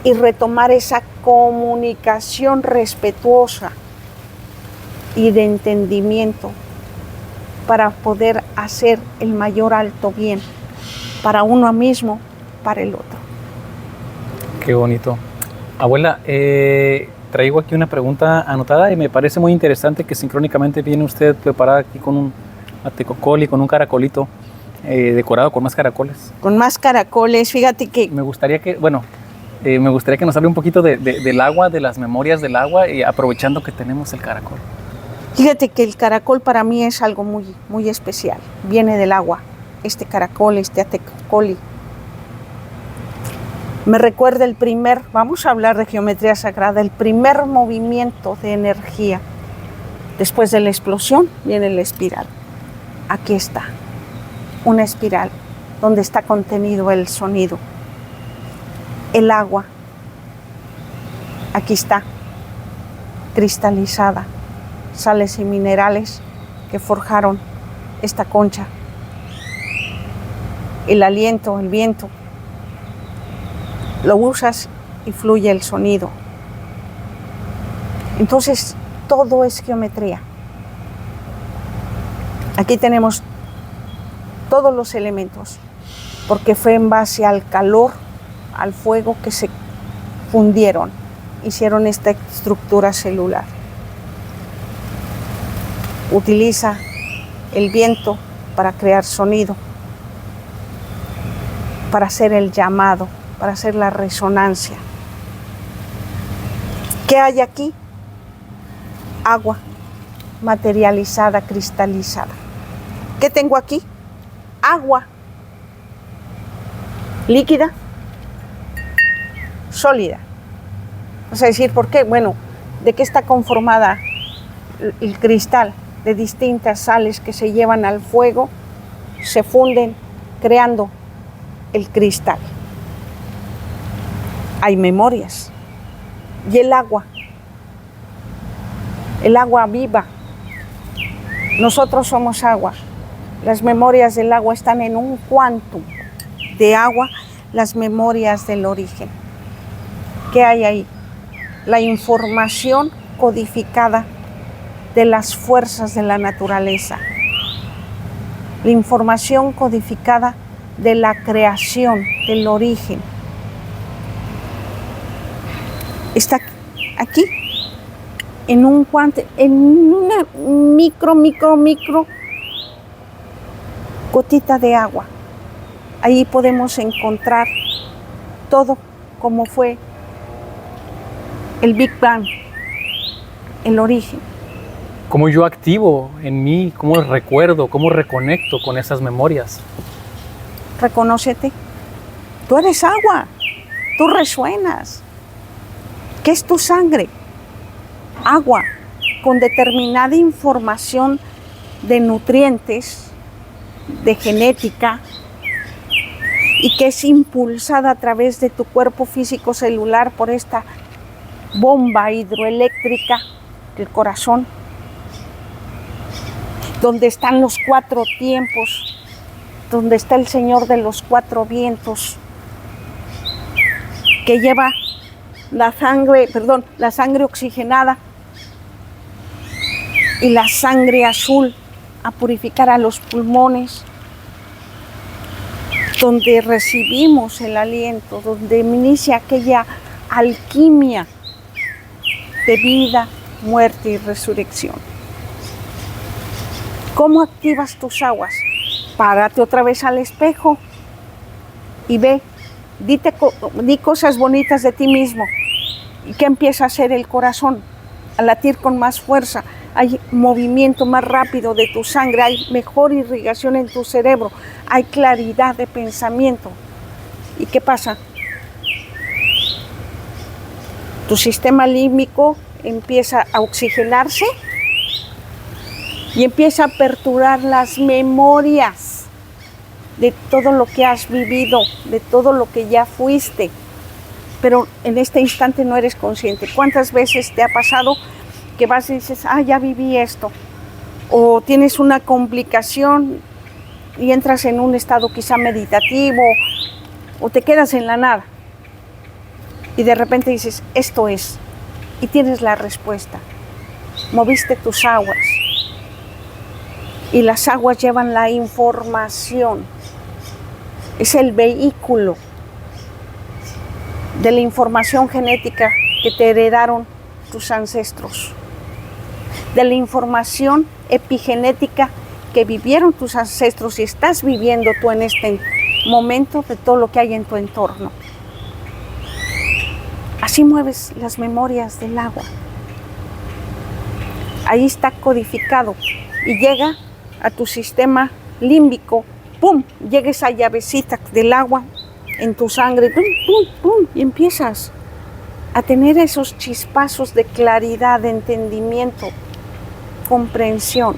Y retomar esa comunicación respetuosa y de entendimiento para poder hacer el mayor alto bien para uno mismo, para el otro. Qué bonito. Abuela, traigo aquí una pregunta anotada y me parece muy interesante que sincrónicamente viene usted preparada aquí con un atecocol y con un caracolito decorado con más caracoles. Con más caracoles, fíjate que... Me gustaría que nos hable un poquito del agua, de las memorias del agua, y aprovechando que tenemos el caracol. Fíjate que el caracol para mí es algo muy, muy especial. Viene del agua. este caracol, este atecoli. Me recuerda vamos a hablar de geometría sagrada, el primer movimiento de energía. Después de la explosión viene la espiral. Aquí está, una espiral donde está contenido el sonido. El agua, aquí está, cristalizada, sales y minerales que forjaron esta concha. El aliento, el viento, lo usas y fluye el sonido. Entonces, todo es geometría. Aquí tenemos todos los elementos, porque fue en base al calor, al fuego que se fundieron, hicieron esta estructura celular. Utiliza el viento para crear sonido, para hacer el llamado, para hacer la resonancia. ¿Qué hay aquí? Agua materializada, cristalizada. ¿Qué tengo aquí? Agua líquida, sólida. Vas a decir, ¿por qué? Bueno, ¿de qué está conformada el cristal? De distintas sales que se llevan al fuego, se funden creando el cristal. Hay memorias. Y el agua viva. Nosotros somos agua. Las memorias del agua están en un quantum de agua, las memorias del origen. ¿Qué hay ahí? La información codificada de las fuerzas de la naturaleza. La información codificada de la creación, del origen. Está aquí, en una micro gotita de agua. Ahí podemos encontrar todo como fue el Big Bang, el origen. ¿Cómo yo activo en mí, cómo recuerdo, cómo reconecto con esas memorias? Reconócete. Tú eres agua, tú resuenas. ¿Qué es tu sangre? Agua con determinada información de nutrientes, de genética, y que es impulsada a través de tu cuerpo físico celular por esta bomba hidroeléctrica del corazón, donde están los 4 tiempos, donde está el Señor de los 4 vientos, que lleva la sangre oxigenada y la sangre azul a purificar a los pulmones, donde recibimos el aliento, donde inicia aquella alquimia de vida, muerte y resurrección. ¿Cómo activas tus aguas? Párate otra vez al espejo y ve, di cosas bonitas de ti mismo. ¿Y qué empieza a hacer el corazón? A latir con más fuerza. Hay movimiento más rápido de tu sangre, hay mejor irrigación en tu cerebro, hay claridad de pensamiento. ¿Y qué pasa? Tu sistema límbico empieza a oxigenarse y empieza a aperturar las memorias de todo lo que has vivido, de todo lo que ya fuiste, pero en este instante no eres consciente. ¿Cuántas veces te ha pasado que vas y dices, ya viví esto? O tienes una complicación y entras en un estado quizá meditativo, o te quedas en la nada y de repente dices, esto es, y tienes la respuesta. Moviste tus aguas y las aguas llevan la información. Es el vehículo de la información genética que te heredaron tus ancestros, de la información epigenética que vivieron tus ancestros y estás viviendo tú en este momento, de todo lo que hay en tu entorno. Así mueves las memorias del agua. Ahí está codificado y llega a tu sistema límbico ¡pum!, llega esa llavecita del agua en tu sangre, ¡pum, pum, pum!, y empiezas a tener esos chispazos de claridad, de entendimiento, comprensión.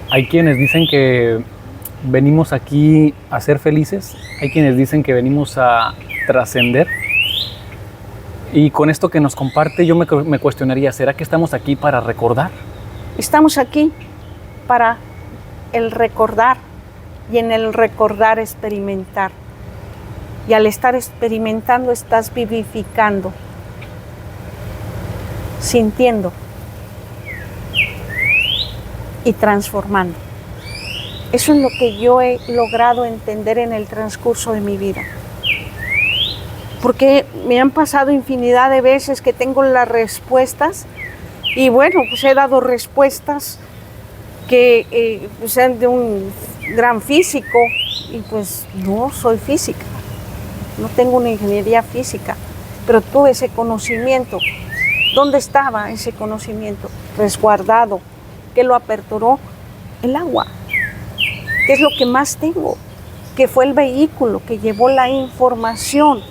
Hay quienes dicen que venimos aquí a ser felices, hay quienes dicen que venimos a trascender. Y con esto que nos comparte yo me cuestionaría, ¿será que estamos aquí para recordar? Estamos aquí para el recordar y en el recordar experimentar. Y al estar experimentando estás vivificando, sintiendo y transformando. Eso es lo que yo he logrado entender en el transcurso de mi vida. Porque me han pasado infinidad de veces que tengo las respuestas y bueno, pues he dado respuestas que sean de un gran físico y pues no soy física, no tengo una ingeniería física, pero tuve ese conocimiento. ¿Dónde estaba ese conocimiento? Resguardado. ¿Qué lo aperturó? El agua. ¿Qué es lo que más tengo? Que fue el vehículo que llevó la información,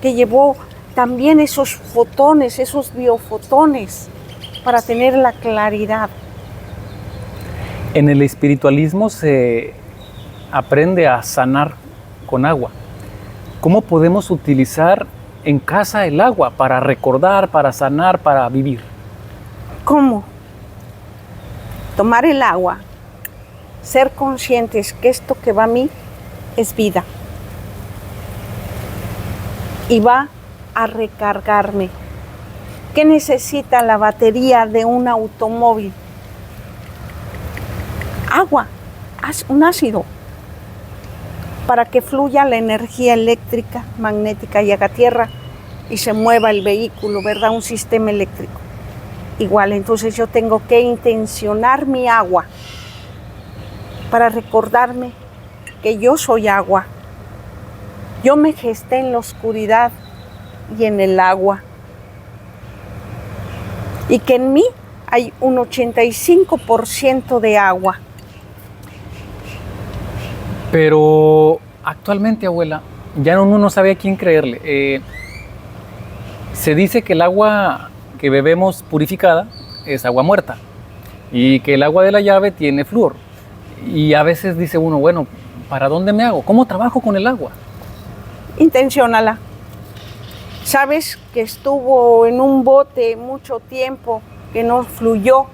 que llevó también esos fotones, esos biofotones, para tener la claridad. En el espiritualismo se aprende a sanar con agua. ¿Cómo podemos utilizar en casa el agua para recordar, para sanar, para vivir? ¿Cómo? Tomar el agua, ser conscientes que esto que va a mí es vida. Y va a recargarme. ¿Qué necesita la batería de un automóvil? Agua, un ácido, para que fluya la energía eléctrica, magnética y haga tierra y se mueva el vehículo, ¿verdad? Un sistema eléctrico. Igual, entonces yo tengo que intencionar mi agua para recordarme que yo soy agua. Yo me gesté en la oscuridad y en el agua. Y que en mí hay un 85% de agua. Pero actualmente, abuela, ya uno no sabe a quién creerle. Se dice que el agua que bebemos purificada es agua muerta y que el agua de la llave tiene flúor. Y a veces dice uno, bueno, ¿para dónde me hago? ¿Cómo trabajo con el agua? Intenciónala. Sabes que estuvo en un bote mucho tiempo, que no fluyó,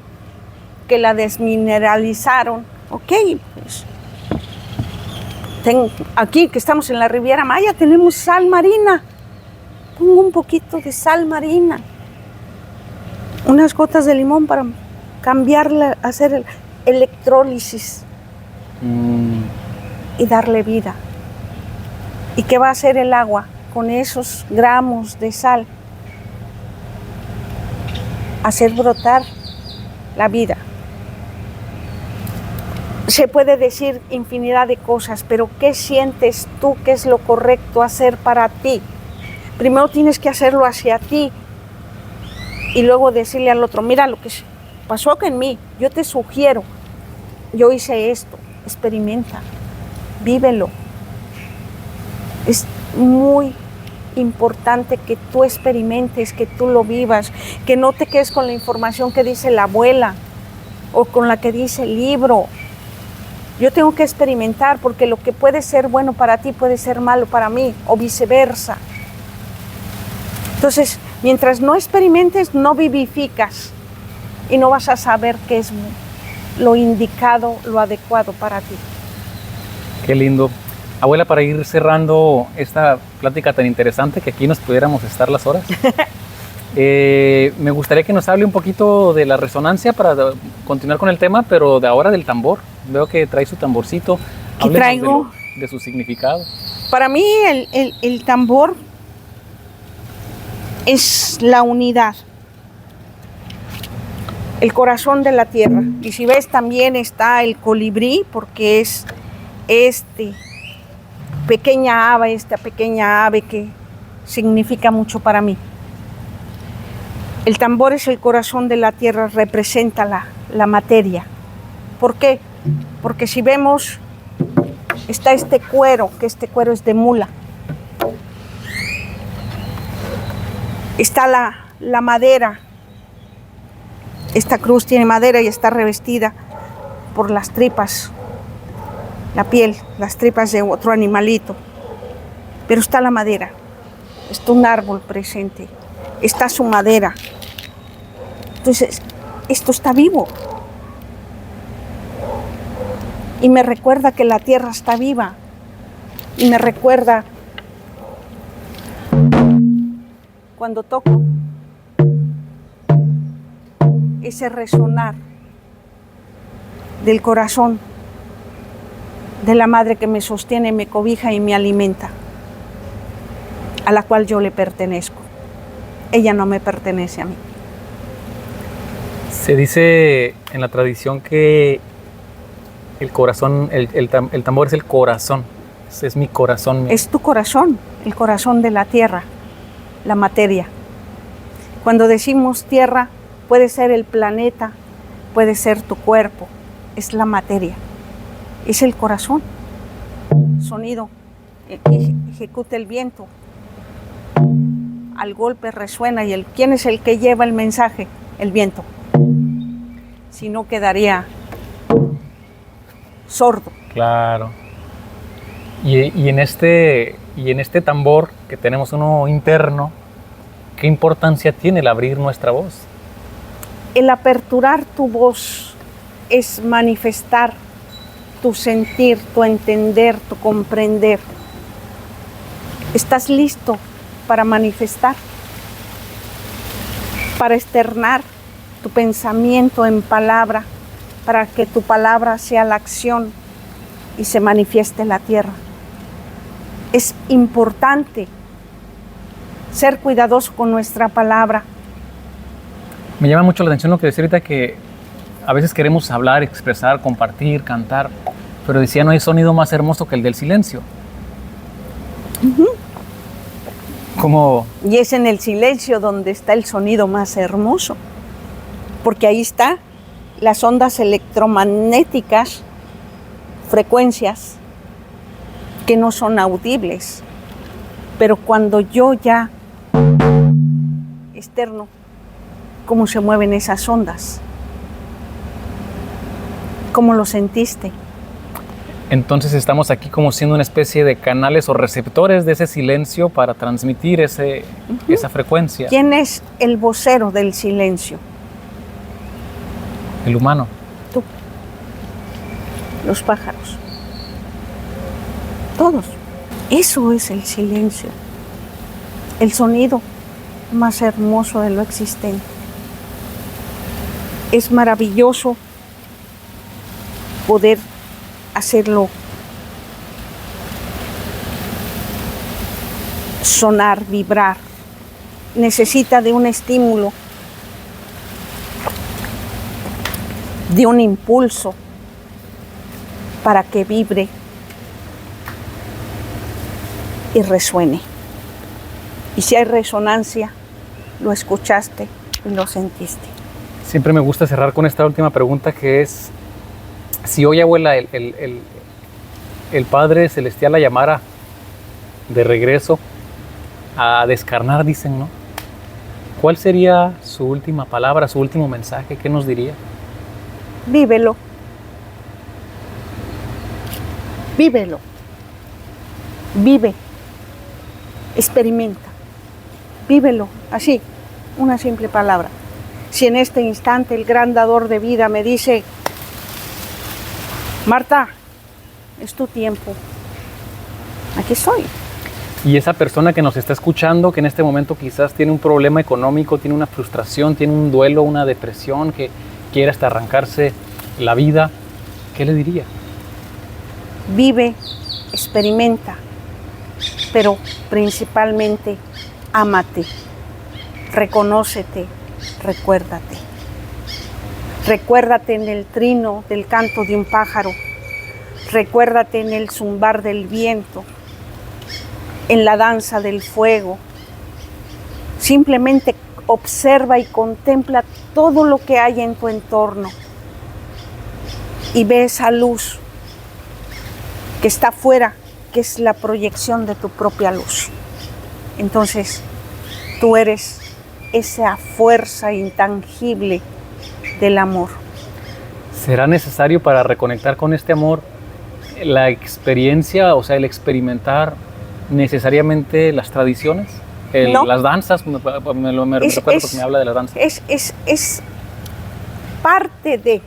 que la desmineralizaron. Ok, pues aquí que estamos en la Riviera Maya tenemos sal marina. Pongo un poquito de sal marina, unas gotas de limón para cambiarla, hacer el electrólisis y darle vida. ¿Y qué va a hacer el agua con esos gramos de sal? Hacer brotar la vida. Se puede decir infinidad de cosas, pero ¿qué sientes tú que es lo correcto hacer para ti? Primero tienes que hacerlo hacia ti y luego decirle al otro, mira lo que pasó en mí, yo te sugiero, yo hice esto, experimenta, vívelo. Es muy importante que tú experimentes, que tú lo vivas, que no te quedes con la información que dice la abuela o con la que dice el libro. Yo tengo que experimentar porque lo que puede ser bueno para ti puede ser malo para mí o viceversa. Entonces, mientras no experimentes, no vivificas y no vas a saber qué es lo indicado, lo adecuado para ti. Qué lindo. Abuela, para ir cerrando esta plática tan interesante que aquí nos pudiéramos estar las horas, me gustaría que nos hable un poquito de la resonancia para continuar con el tema, pero de ahora del tambor. Veo que trae su tamborcito. ¿Qué traigo? De su significado. Para mí el tambor es la unidad, el corazón de la tierra. Y si ves también está el colibrí, porque es esta pequeña ave que significa mucho para mí. El tambor es el corazón de la tierra, representa la materia. ¿Por qué? Porque si vemos Está este cuero, que este cuero es de mula. Está la madera. Esta cruz tiene madera y está revestida por las tripas, la piel, las tripas de otro animalito. Pero está la madera. Está un árbol presente. Está su madera. Entonces, esto está vivo. Y me recuerda que la tierra está viva. Y me recuerda cuando toco ese resonar del corazón de la madre que me sostiene, me cobija y me alimenta, a la cual yo le pertenezco. Ella no me pertenece a mí. Se dice en la tradición que el corazón, el tambor es el corazón. Ese es mi corazón. Es tu corazón, el corazón de la tierra, la materia. Cuando decimos tierra, puede ser el planeta, puede ser tu cuerpo, es la materia, es el corazón. Sonido, ejecuta el viento, al golpe resuena y ¿quién es el que lleva el mensaje? El viento. Si no, quedaría sordo. Claro. Y en este tambor que tenemos uno interno, ¿qué importancia tiene el abrir nuestra voz? El aperturar tu voz es manifestar tu sentir, tu entender, tu comprender. ¿Estás listo para manifestar? Para externar tu pensamiento en palabra, para que tu palabra sea la acción y se manifieste en la tierra. Es importante ser cuidadoso con nuestra palabra. Me llama mucho la atención lo que decía ahorita, que a veces queremos hablar, expresar, compartir, cantar, pero decía, no hay sonido más hermoso que el del silencio. Como... Y es en el silencio donde está el sonido más hermoso, porque ahí está las ondas electromagnéticas, frecuencias que no son audibles, pero cuando yo ya externo, ¿cómo se mueven esas ondas? ¿Cómo lo sentiste? Entonces estamos aquí como siendo una especie de canales o receptores de ese silencio para transmitir esa frecuencia. ¿Quién es el vocero del silencio? El humano. Tú. Los pájaros. Todos. Eso es el silencio. El sonido más hermoso de lo existente. Es maravilloso poder hacerlo sonar, vibrar. Necesita de un estímulo, de un impulso para que vibre y resuene. Y si hay resonancia, lo escuchaste y lo sentiste. Siempre me gusta cerrar con esta última pregunta, que es: si hoy, abuela, el Padre Celestial la llamara de regreso a descarnar, dicen, ¿no? ¿Cuál sería su última palabra, su último mensaje? ¿Qué nos diría? Vívelo. Vívelo. Vive. Experimenta. Vívelo. Así, una simple palabra. Si en este instante el gran dador de vida me dice: Marta, es tu tiempo, aquí estoy. Y esa persona que nos está escuchando, que en este momento quizás tiene un problema económico, tiene una frustración, tiene un duelo, una depresión, que quiere hasta arrancarse la vida, ¿qué le diría? Vive, experimenta, pero principalmente ámate, reconócete, recuérdate. Recuérdate en el trino del canto de un pájaro, recuérdate en el zumbar del viento, en la danza del fuego. Simplemente observa y contempla todo lo que hay en tu entorno y ve esa luz que está afuera, que es la proyección de tu propia luz. Entonces, tú eres esa fuerza intangible del amor. ¿Será necesario para reconectar con este amor la experiencia, o sea, el experimentar necesariamente las tradiciones? No. Las danzas, me recuerdo porque me habla de las danzas. Es parte de,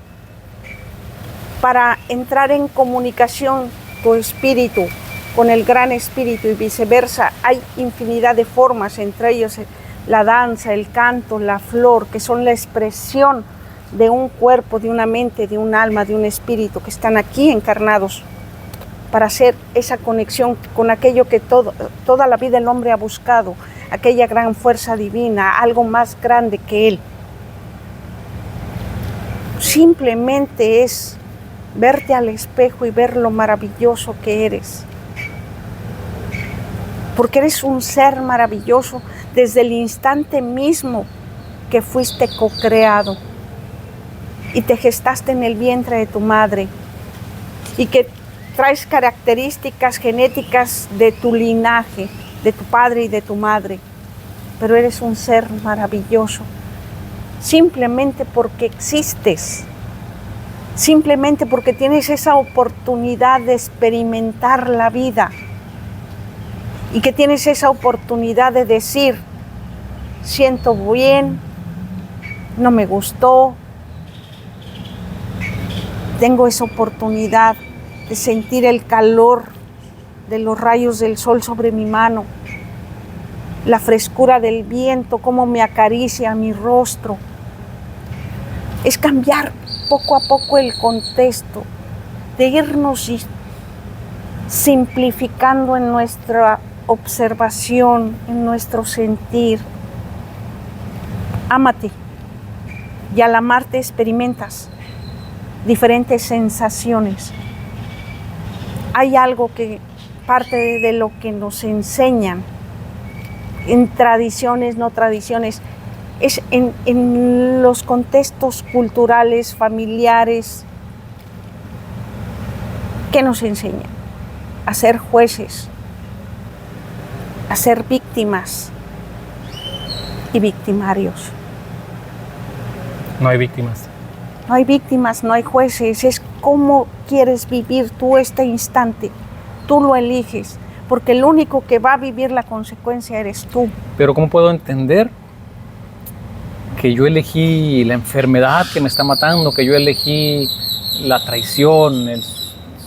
para entrar en comunicación tu espíritu con el gran espíritu y viceversa. Hay infinidad de formas, entre ellos la danza, el canto, la flor, que son la expresión de un cuerpo, de una mente, de un alma, de un espíritu, que están aquí encarnados para hacer esa conexión con aquello que toda la vida el hombre ha buscado, aquella gran fuerza divina, algo más grande que él. Simplemente es verte al espejo y ver lo maravilloso que eres. Porque eres un ser maravilloso desde el instante mismo que fuiste co-creado y te gestaste en el vientre de tu madre y que traes características genéticas de tu linaje, de tu padre y de tu madre, pero eres un ser maravilloso simplemente porque existes, simplemente porque tienes esa oportunidad de experimentar la vida y que tienes esa oportunidad de decir, siento bien, no me gustó, tengo esa oportunidad de sentir el calor de los rayos del sol sobre mi mano, la frescura del viento, cómo me acaricia mi rostro. Es cambiar poco a poco el contexto, de irnos simplificando en nuestra observación, en nuestro sentir. Ámate, y al amarte experimentas diferentes sensaciones. Hay algo que parte de lo que nos enseñan en tradiciones, no tradiciones, es en los contextos culturales, familiares, que nos enseñan a ser jueces, a ser víctimas y victimarios. No hay víctimas. No hay víctimas, no hay jueces, es cómo quieres vivir tú este instante, tú lo eliges, porque el único que va a vivir la consecuencia eres tú. Pero ¿cómo puedo entender que yo elegí la enfermedad que me está matando, que yo elegí la traición, el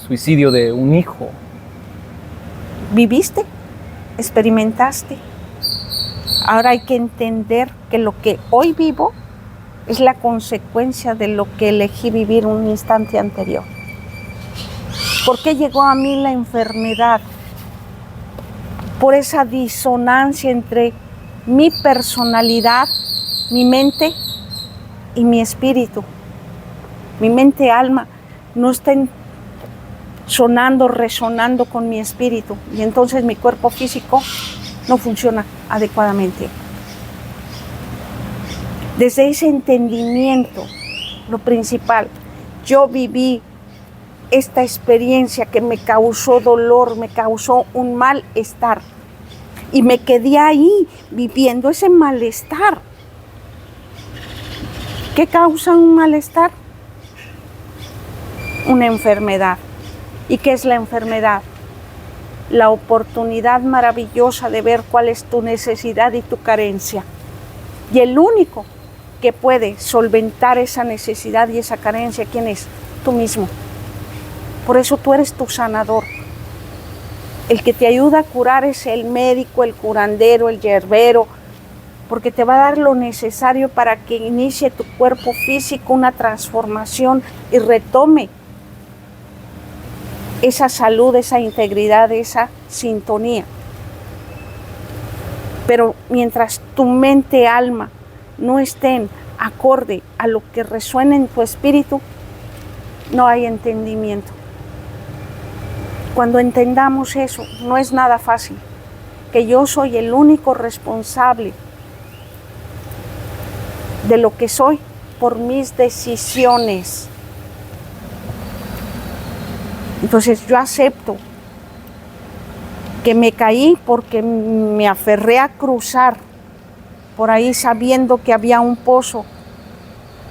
suicidio de un hijo? ¿Viviste? ¿Experimentaste? Ahora hay que entender que lo que hoy vivo es la consecuencia de lo que elegí vivir un instante anterior. ¿Por qué llegó a mí la enfermedad? Por esa disonancia entre mi personalidad, mi mente y mi espíritu. Mi mente, alma, no están sonando, resonando con mi espíritu. Y entonces mi cuerpo físico no funciona adecuadamente. Desde ese entendimiento, lo principal, yo viví esta experiencia que me causó dolor, me causó un malestar. Y me quedé ahí viviendo ese malestar. ¿Qué causa un malestar? Una enfermedad. ¿Y qué es la enfermedad? La oportunidad maravillosa de ver cuál es tu necesidad y tu carencia. Y el único que puede solventar esa necesidad y esa carencia, ¿quién es? Tú mismo. Por eso tú eres tu sanador. El que te ayuda a curar es el médico, el curandero, el yerbero, porque te va a dar lo necesario para que inicie tu cuerpo físico una transformación y retome esa salud, esa integridad, esa sintonía. Pero mientras tu mente, alma, no estén acorde a lo que resuena en tu espíritu, no hay entendimiento. Cuando entendamos eso, no es nada fácil, que yo soy el único responsable de lo que soy por mis decisiones. Entonces yo acepto que me caí porque me aferré a cruzar por ahí sabiendo que había un pozo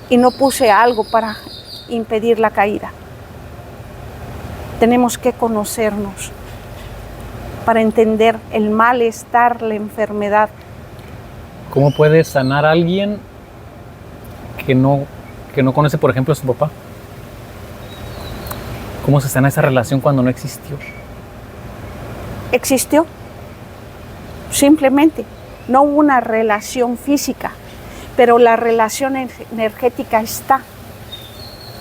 y no puse algo para impedir la caída. Tenemos que conocernos para entender el malestar, la enfermedad. ¿Cómo puede sanar a alguien que no conoce, por ejemplo, a su papá? ¿Cómo se sana esa relación cuando no existió? Existió, simplemente. No hubo una relación física, pero la relación energética está.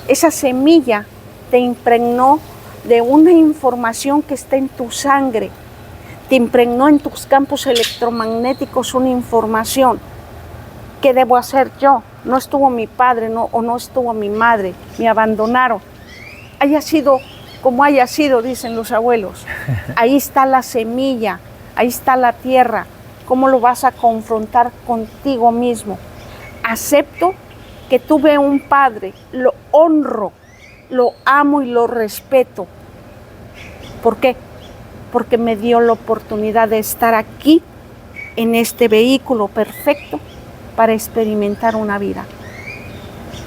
Esa semilla te impregnó de una información que está en tu sangre, te impregnó en tus campos electromagnéticos una información. ¿Qué debo hacer yo? No estuvo mi padre o no estuvo mi madre, me abandonaron. Haya sido como haya sido, dicen los abuelos. Ahí está la semilla, ahí está la tierra. ¿Cómo lo vas a confrontar contigo mismo? Acepto que tuve un padre, lo honro, lo amo y lo respeto. ¿Por qué? Porque me dio la oportunidad de estar aquí, en este vehículo perfecto, para experimentar una vida.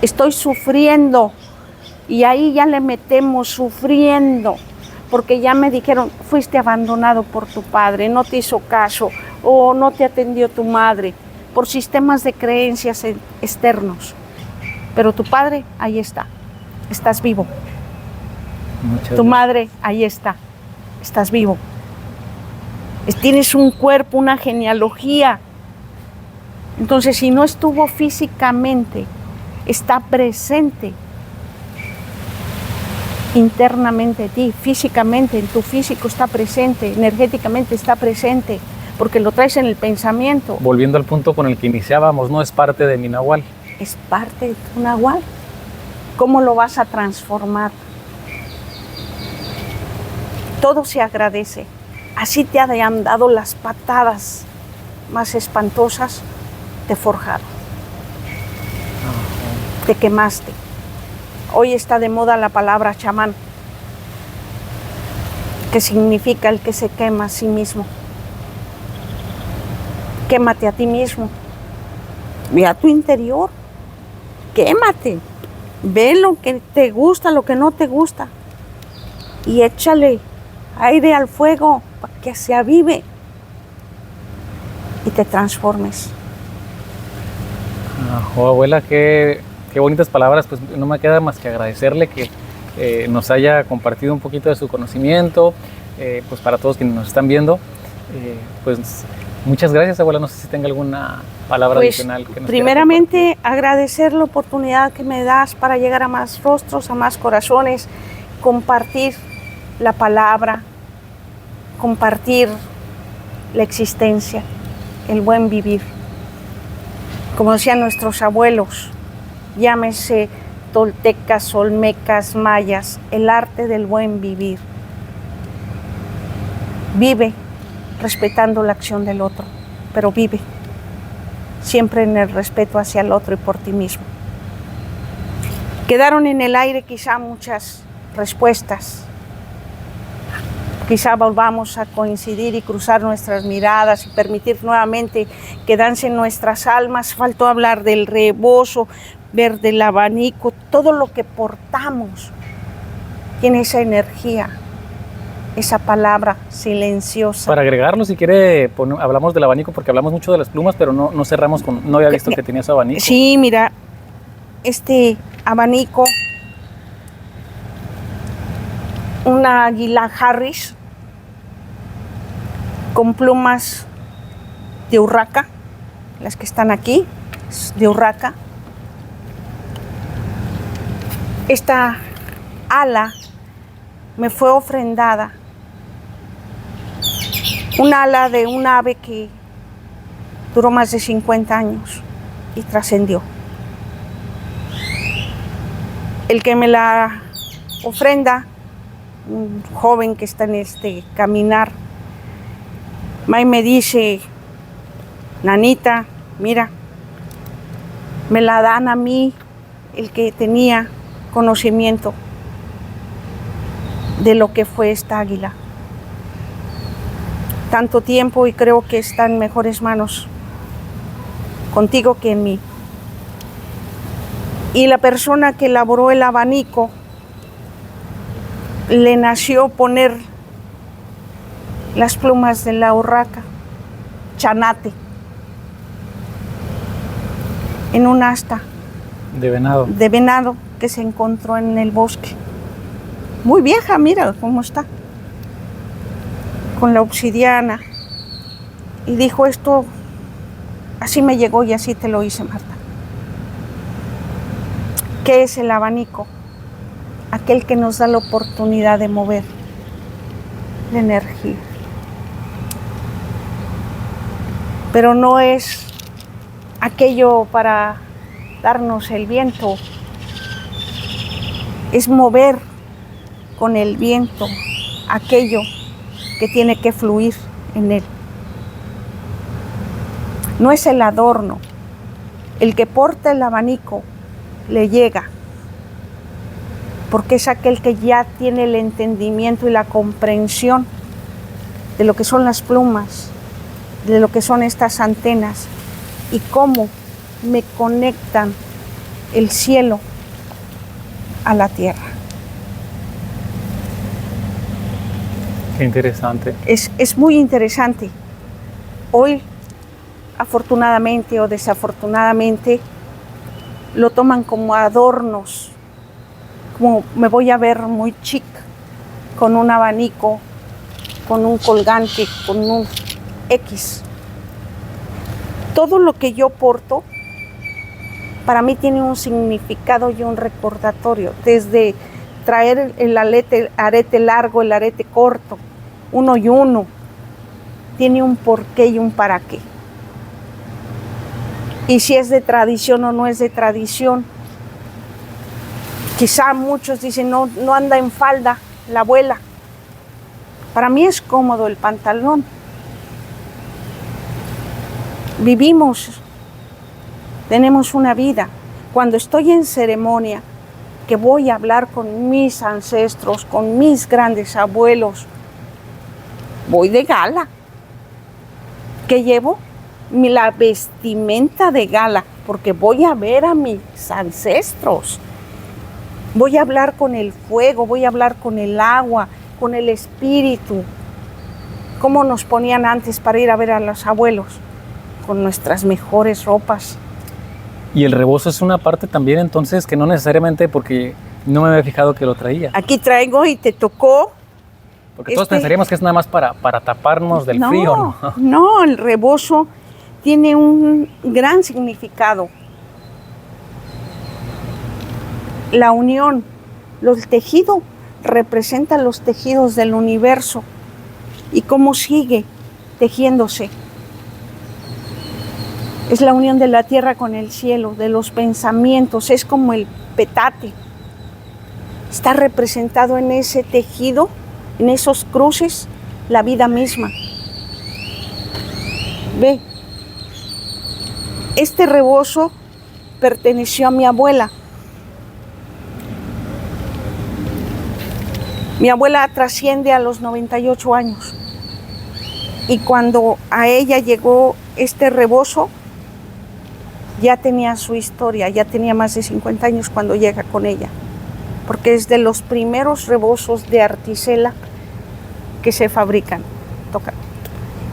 Estoy sufriendo y ahí ya le metemos sufriendo, porque ya me dijeron, fuiste abandonado por tu padre, no te hizo caso o no te atendió tu madre, por sistemas de creencias externos. Pero tu padre, ahí está, estás vivo. Tu madre, ahí está, estás vivo. Tienes un cuerpo, una genealogía. Entonces, si no estuvo físicamente, está presente internamente en ti, físicamente, en tu físico está presente, energéticamente está presente, porque lo traes en el pensamiento. Volviendo al punto con el que iniciábamos, no es parte de mi nahual. Es parte de tu nahual. ¿Cómo lo vas a transformar? Todo se agradece. Así te hayan dado las patadas más espantosas, te forjaron. Te quemaste. Hoy está de moda la palabra chamán, que significa el que se quema a sí mismo. Quémate a ti mismo. Ve a tu interior. Quémate. Ve lo que te gusta, lo que no te gusta. Y échale aire al fuego para que se avive y te transformes. Abuela, qué bonitas palabras. Pues no me queda más que agradecerle que nos haya compartido un poquito de su conocimiento. Pues para todos quienes nos están viendo, pues muchas gracias, abuela. No sé si tenga alguna palabra adicional que nos primeramente agradecer la oportunidad que me das para llegar a más rostros, a más corazones, compartir la palabra, compartir la existencia, el buen vivir. Como decían nuestros abuelos, llámese toltecas, olmecas, mayas, el arte del buen vivir. Vive respetando la acción del otro, pero vive siempre en el respeto hacia el otro y por ti mismo. Quedaron en el aire quizá muchas respuestas. Quizá volvamos a coincidir y cruzar nuestras miradas y permitir nuevamente que dancen nuestras almas. Faltó hablar del rebozo, ver del abanico, todo lo que portamos tiene esa energía, esa palabra silenciosa. Para agregarlo, si quiere, hablamos del abanico porque hablamos mucho de las plumas, pero no cerramos con, no había visto que tenía ese abanico. Sí, mira, este abanico, una águila Harris con plumas de urraca, las que están aquí, de urraca. Esta ala me fue ofrendada, un ala de un ave que duró más de 50 años y trascendió. El que me la ofrenda, un joven que está en este caminar, me dice, nanita, mira, me la dan a mí, el que tenía conocimiento de lo que fue esta águila. Tanto tiempo, y creo que está en mejores manos contigo que en mí. Y la persona que elaboró el abanico le nació poner las plumas de la urraca, chanate, en un asta De venado. Que se encontró en el bosque. Muy vieja, mira cómo está, con la obsidiana. Y dijo, esto así me llegó y así te lo hice, Marta. ¿Qué es el abanico? Aquel que nos da la oportunidad de mover la energía. Pero no es aquello para darnos el viento, es mover con el viento aquello que tiene que fluir en él. No es el adorno. El que porta el abanico le llega, porque es aquel que ya tiene el entendimiento y la comprensión de lo que son las plumas, de lo que son estas antenas y cómo me conectan el cielo a la tierra. Qué interesante. Es muy interesante. Hoy, afortunadamente o desafortunadamente, lo toman como adornos, como me voy a ver muy chic, con un abanico, con un colgante, con un X. Todo lo que yo porto, para mí tiene un significado y un recordatorio, desde traer el arete largo, el arete corto, uno y uno, tiene un porqué y un para qué. Y si es de tradición o no es de tradición. Quizá muchos dicen, no anda en falda la abuela. Para mí es cómodo el pantalón. Vivimos, tenemos una vida. Cuando estoy en ceremonia, que voy a hablar con mis ancestros, con mis grandes abuelos, voy de gala. ¿Qué llevo? La vestimenta de gala, porque voy a ver a mis ancestros. Voy a hablar con el fuego, voy a hablar con el agua, con el espíritu. ¿Cómo nos ponían antes para ir a ver a los abuelos? Con nuestras mejores ropas. Y el rebozo es una parte también entonces que no necesariamente, porque no me había fijado que lo traía. Aquí traigo y te tocó. Porque todos pensaríamos que es nada más para taparnos del frío, ¿no? No, el rebozo tiene un gran significado. La unión, el tejido representa los tejidos del universo y cómo sigue tejiéndose. Es la unión de la tierra con el cielo, de los pensamientos, es como el petate. Está representado en ese tejido, en esos cruces, la vida misma. Ve, este rebozo perteneció a mi abuela. Mi abuela trasciende a los 98 años. Y cuando a ella llegó este rebozo, ya tenía su historia, ya tenía más de 50 años cuando llega con ella. Porque es de los primeros rebozos de articela que se fabrican.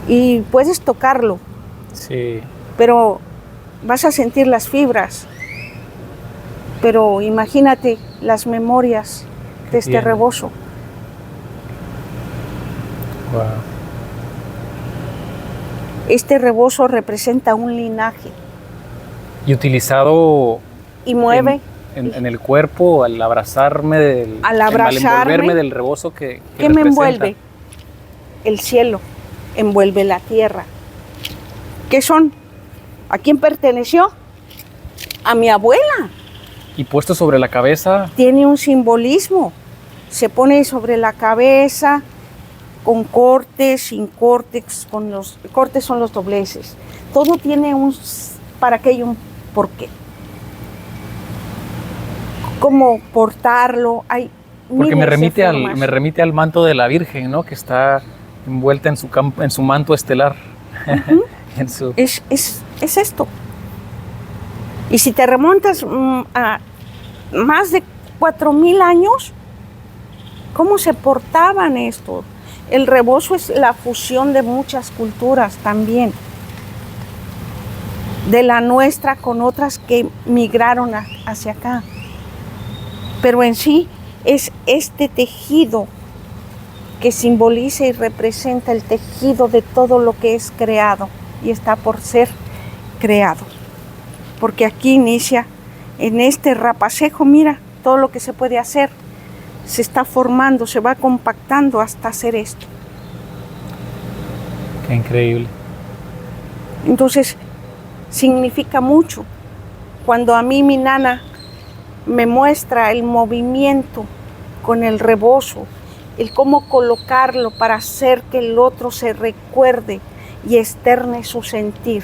Y puedes tocarlo. Sí. Pero vas a sentir las fibras. Pero imagínate las memorias de este rebozo. Wow. Este rebozo representa un linaje. Y utilizado y mueve en el cuerpo al abrazarme al envolverme del rebozo que ¿qué me envuelve? El cielo, envuelve la tierra. ¿Qué son? ¿A quién perteneció? A mi abuela. Y puesto sobre la cabeza. Tiene un simbolismo. Se pone sobre la cabeza con cortes, sin cortes, con los cortes son los dobleces. Todo tiene un para qué y un por qué. Cómo portarlo. Porque me miles de remite formas. me remite al manto de la Virgen, ¿no? Que está envuelta en su manto estelar. En su... Es esto. Y si te remontas a más de 4000 años, ¿cómo se portaban esto? El rebozo es la fusión de muchas culturas también, de la nuestra con otras que migraron hacia acá. Pero en sí es este tejido que simboliza y representa el tejido de todo lo que es creado y está por ser creado. Porque aquí inicia, en este rapacejo, mira todo lo que se puede hacer. Se está formando, se va compactando hasta hacer esto. Qué increíble. Entonces, significa mucho. Cuando a mí mi nana me muestra el movimiento con el rebozo, el cómo colocarlo para hacer que el otro se recuerde y externe su sentir.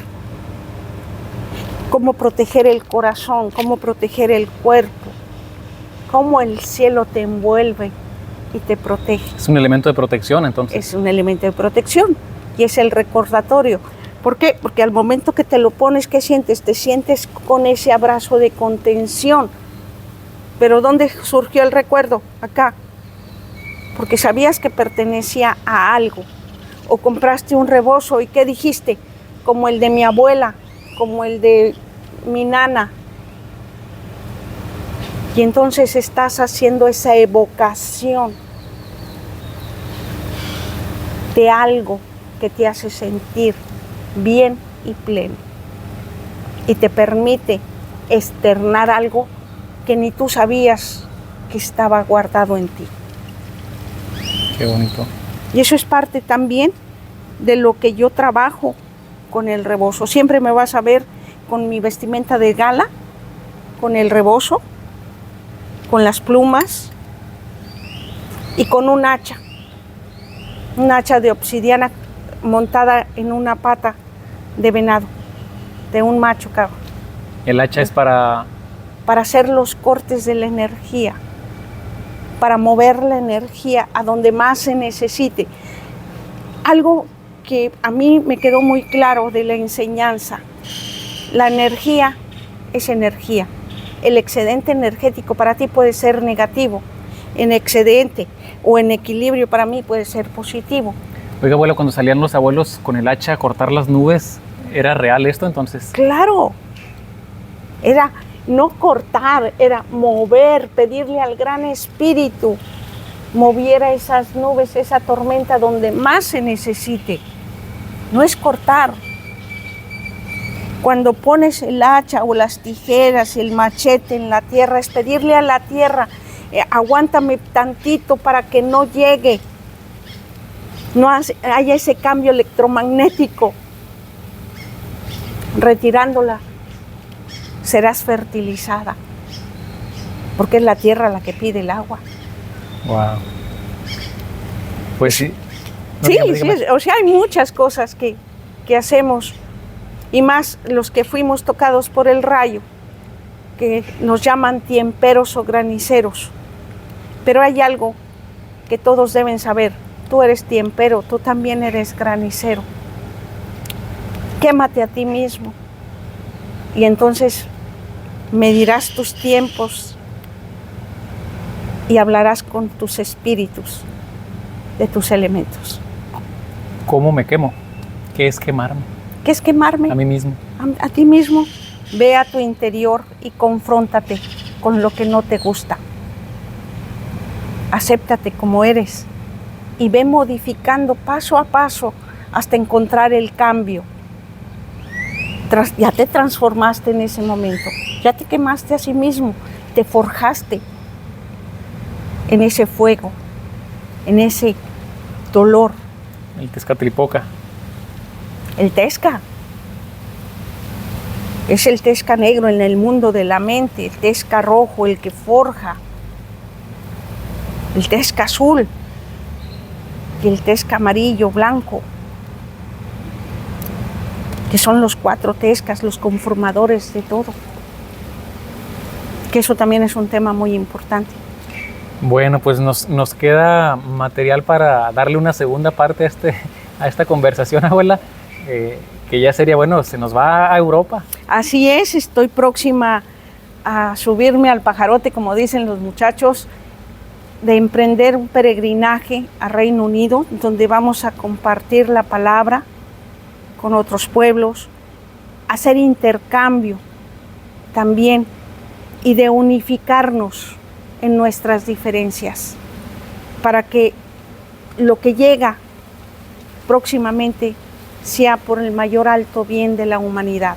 Cómo proteger el corazón, cómo proteger el cuerpo, cómo el cielo te envuelve y te protege. Es un elemento de protección, entonces. Es un elemento de protección y es el recordatorio. ¿Por qué? Porque al momento que te lo pones, ¿qué sientes? Te sientes con ese abrazo de contención. ¿Pero dónde surgió el recuerdo? Acá. Porque sabías que pertenecía a algo. O compraste un rebozo y ¿qué dijiste? Como el de mi abuela, como el de mi nana. Y entonces estás haciendo esa evocación de algo que te hace sentir bien y pleno. Y te permite externar algo que ni tú sabías que estaba guardado en ti. Qué bonito. Y eso es parte también de lo que yo trabajo con el rebozo. Siempre me vas a ver con mi vestimenta de gala, con el rebozo, con las plumas y con un hacha de obsidiana montada en una pata de venado, de un macho cabro. El hacha es para hacer los cortes de la energía, para mover la energía a donde más se necesite. Algo que a mí me quedó muy claro de la enseñanza: la energía es energía. El excedente energético para ti puede ser negativo, en excedente o en equilibrio para mí puede ser positivo. Oiga, abuela, cuando salían los abuelos con el hacha a cortar las nubes, ¿era real esto entonces? Claro, era no cortar, era mover, pedirle al Gran Espíritu moviera esas nubes, esa tormenta donde más se necesite. No es cortar. Cuando pones el hacha o las tijeras, el machete en la tierra, es pedirle a la tierra, aguántame tantito para que no llegue, no haya ese cambio electromagnético. Retirándola, serás fertilizada, porque es la tierra la que pide el agua. Wow. Pues sí. Sí, o sea, hay muchas cosas que hacemos, y más los que fuimos tocados por el rayo, que nos llaman tiemperos o graniceros. Pero hay algo que todos deben saber: tú eres tiempero, tú también eres granicero. Quémate a ti mismo y entonces medirás tus tiempos y hablarás con tus espíritus de tus elementos. ¿Cómo me quemo? ¿Qué es quemarme? ¿Qué es quemarme? A mí mismo. A ti mismo. Ve a tu interior y confróntate con lo que no te gusta. Acéptate como eres y ve modificando paso a paso hasta encontrar el cambio. Ya te transformaste en ese momento, ya te quemaste a sí mismo, te forjaste en ese fuego, en ese dolor. El Tezcatlipoca. El Tezca. Es el Tezca negro en el mundo de la mente, el Tezca rojo, el que forja, el Tezca azul y el Tezca amarillo, blanco, que son los 4 Tezcas, los conformadores de todo. Que eso también es un tema muy importante. Bueno, pues nos queda material para darle una segunda parte a esta conversación, abuela, que ya sería, bueno, se nos va a Europa. Así es, estoy próxima a subirme al pajarote, como dicen los muchachos, de emprender un peregrinaje a Reino Unido, donde vamos a compartir la palabra con otros pueblos, hacer intercambio también y de unificarnos en nuestras diferencias, para que lo que llega próximamente sea por el mayor alto bien de la humanidad.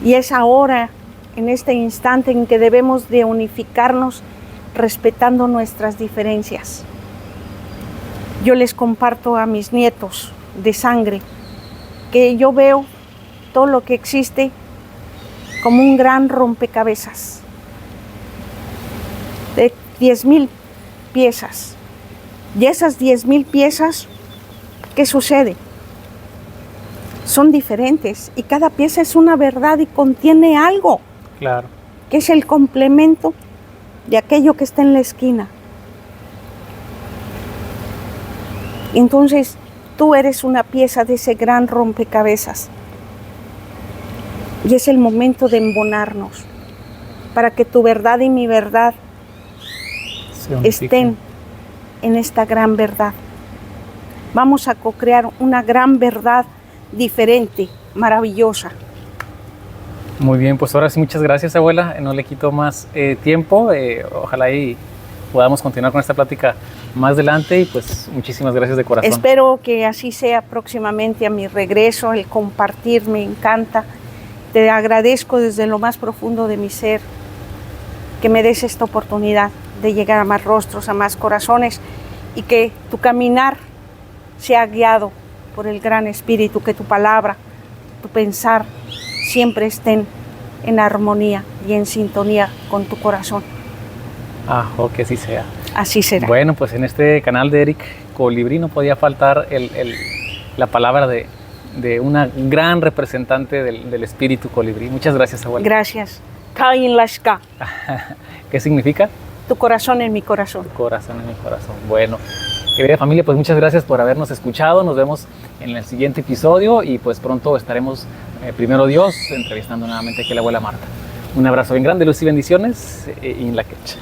Y es ahora, en este instante, en que debemos de unificarnos respetando nuestras diferencias. Yo les comparto a mis nietos de sangre que yo veo todo lo que existe como un gran rompecabezas de 10,000 piezas. Y esas 10,000 piezas, ¿qué sucede? Son diferentes y cada pieza es una verdad y contiene algo. Claro. Que es el complemento de aquello que está en la esquina. Entonces, tú eres una pieza de ese gran rompecabezas. Y es el momento de embonarnos para que tu verdad y mi verdad estén en esta gran verdad. Vamos a co-crear una gran verdad diferente, maravillosa. Muy bien, pues ahora sí, muchas gracias, abuela. No le quito más tiempo. Ojalá y podamos continuar con esta plática más adelante y pues muchísimas gracias de corazón. Espero que así sea próximamente a mi regreso. El compartir me encanta. Te agradezco desde lo más profundo de mi ser que me des esta oportunidad de llegar a más rostros, a más corazones y que tu caminar sea guiado por el gran espíritu, que tu palabra, tu pensar siempre estén en armonía y en sintonía con tu corazón. Que así sea. Así será. Bueno, pues en este canal de Eric Colibrí no podía faltar la palabra de una gran representante del espíritu colibrí. Muchas gracias, abuela. Gracias. Kain Lashka. ¿Qué significa? Tu corazón en mi corazón. Tu corazón en mi corazón. Bueno, querida familia, pues muchas gracias por habernos escuchado. Nos vemos en el siguiente episodio y pues pronto estaremos, primero Dios, entrevistando nuevamente aquí a la abuela Marta. Un abrazo bien grande, luz y bendiciones, y en la quecha.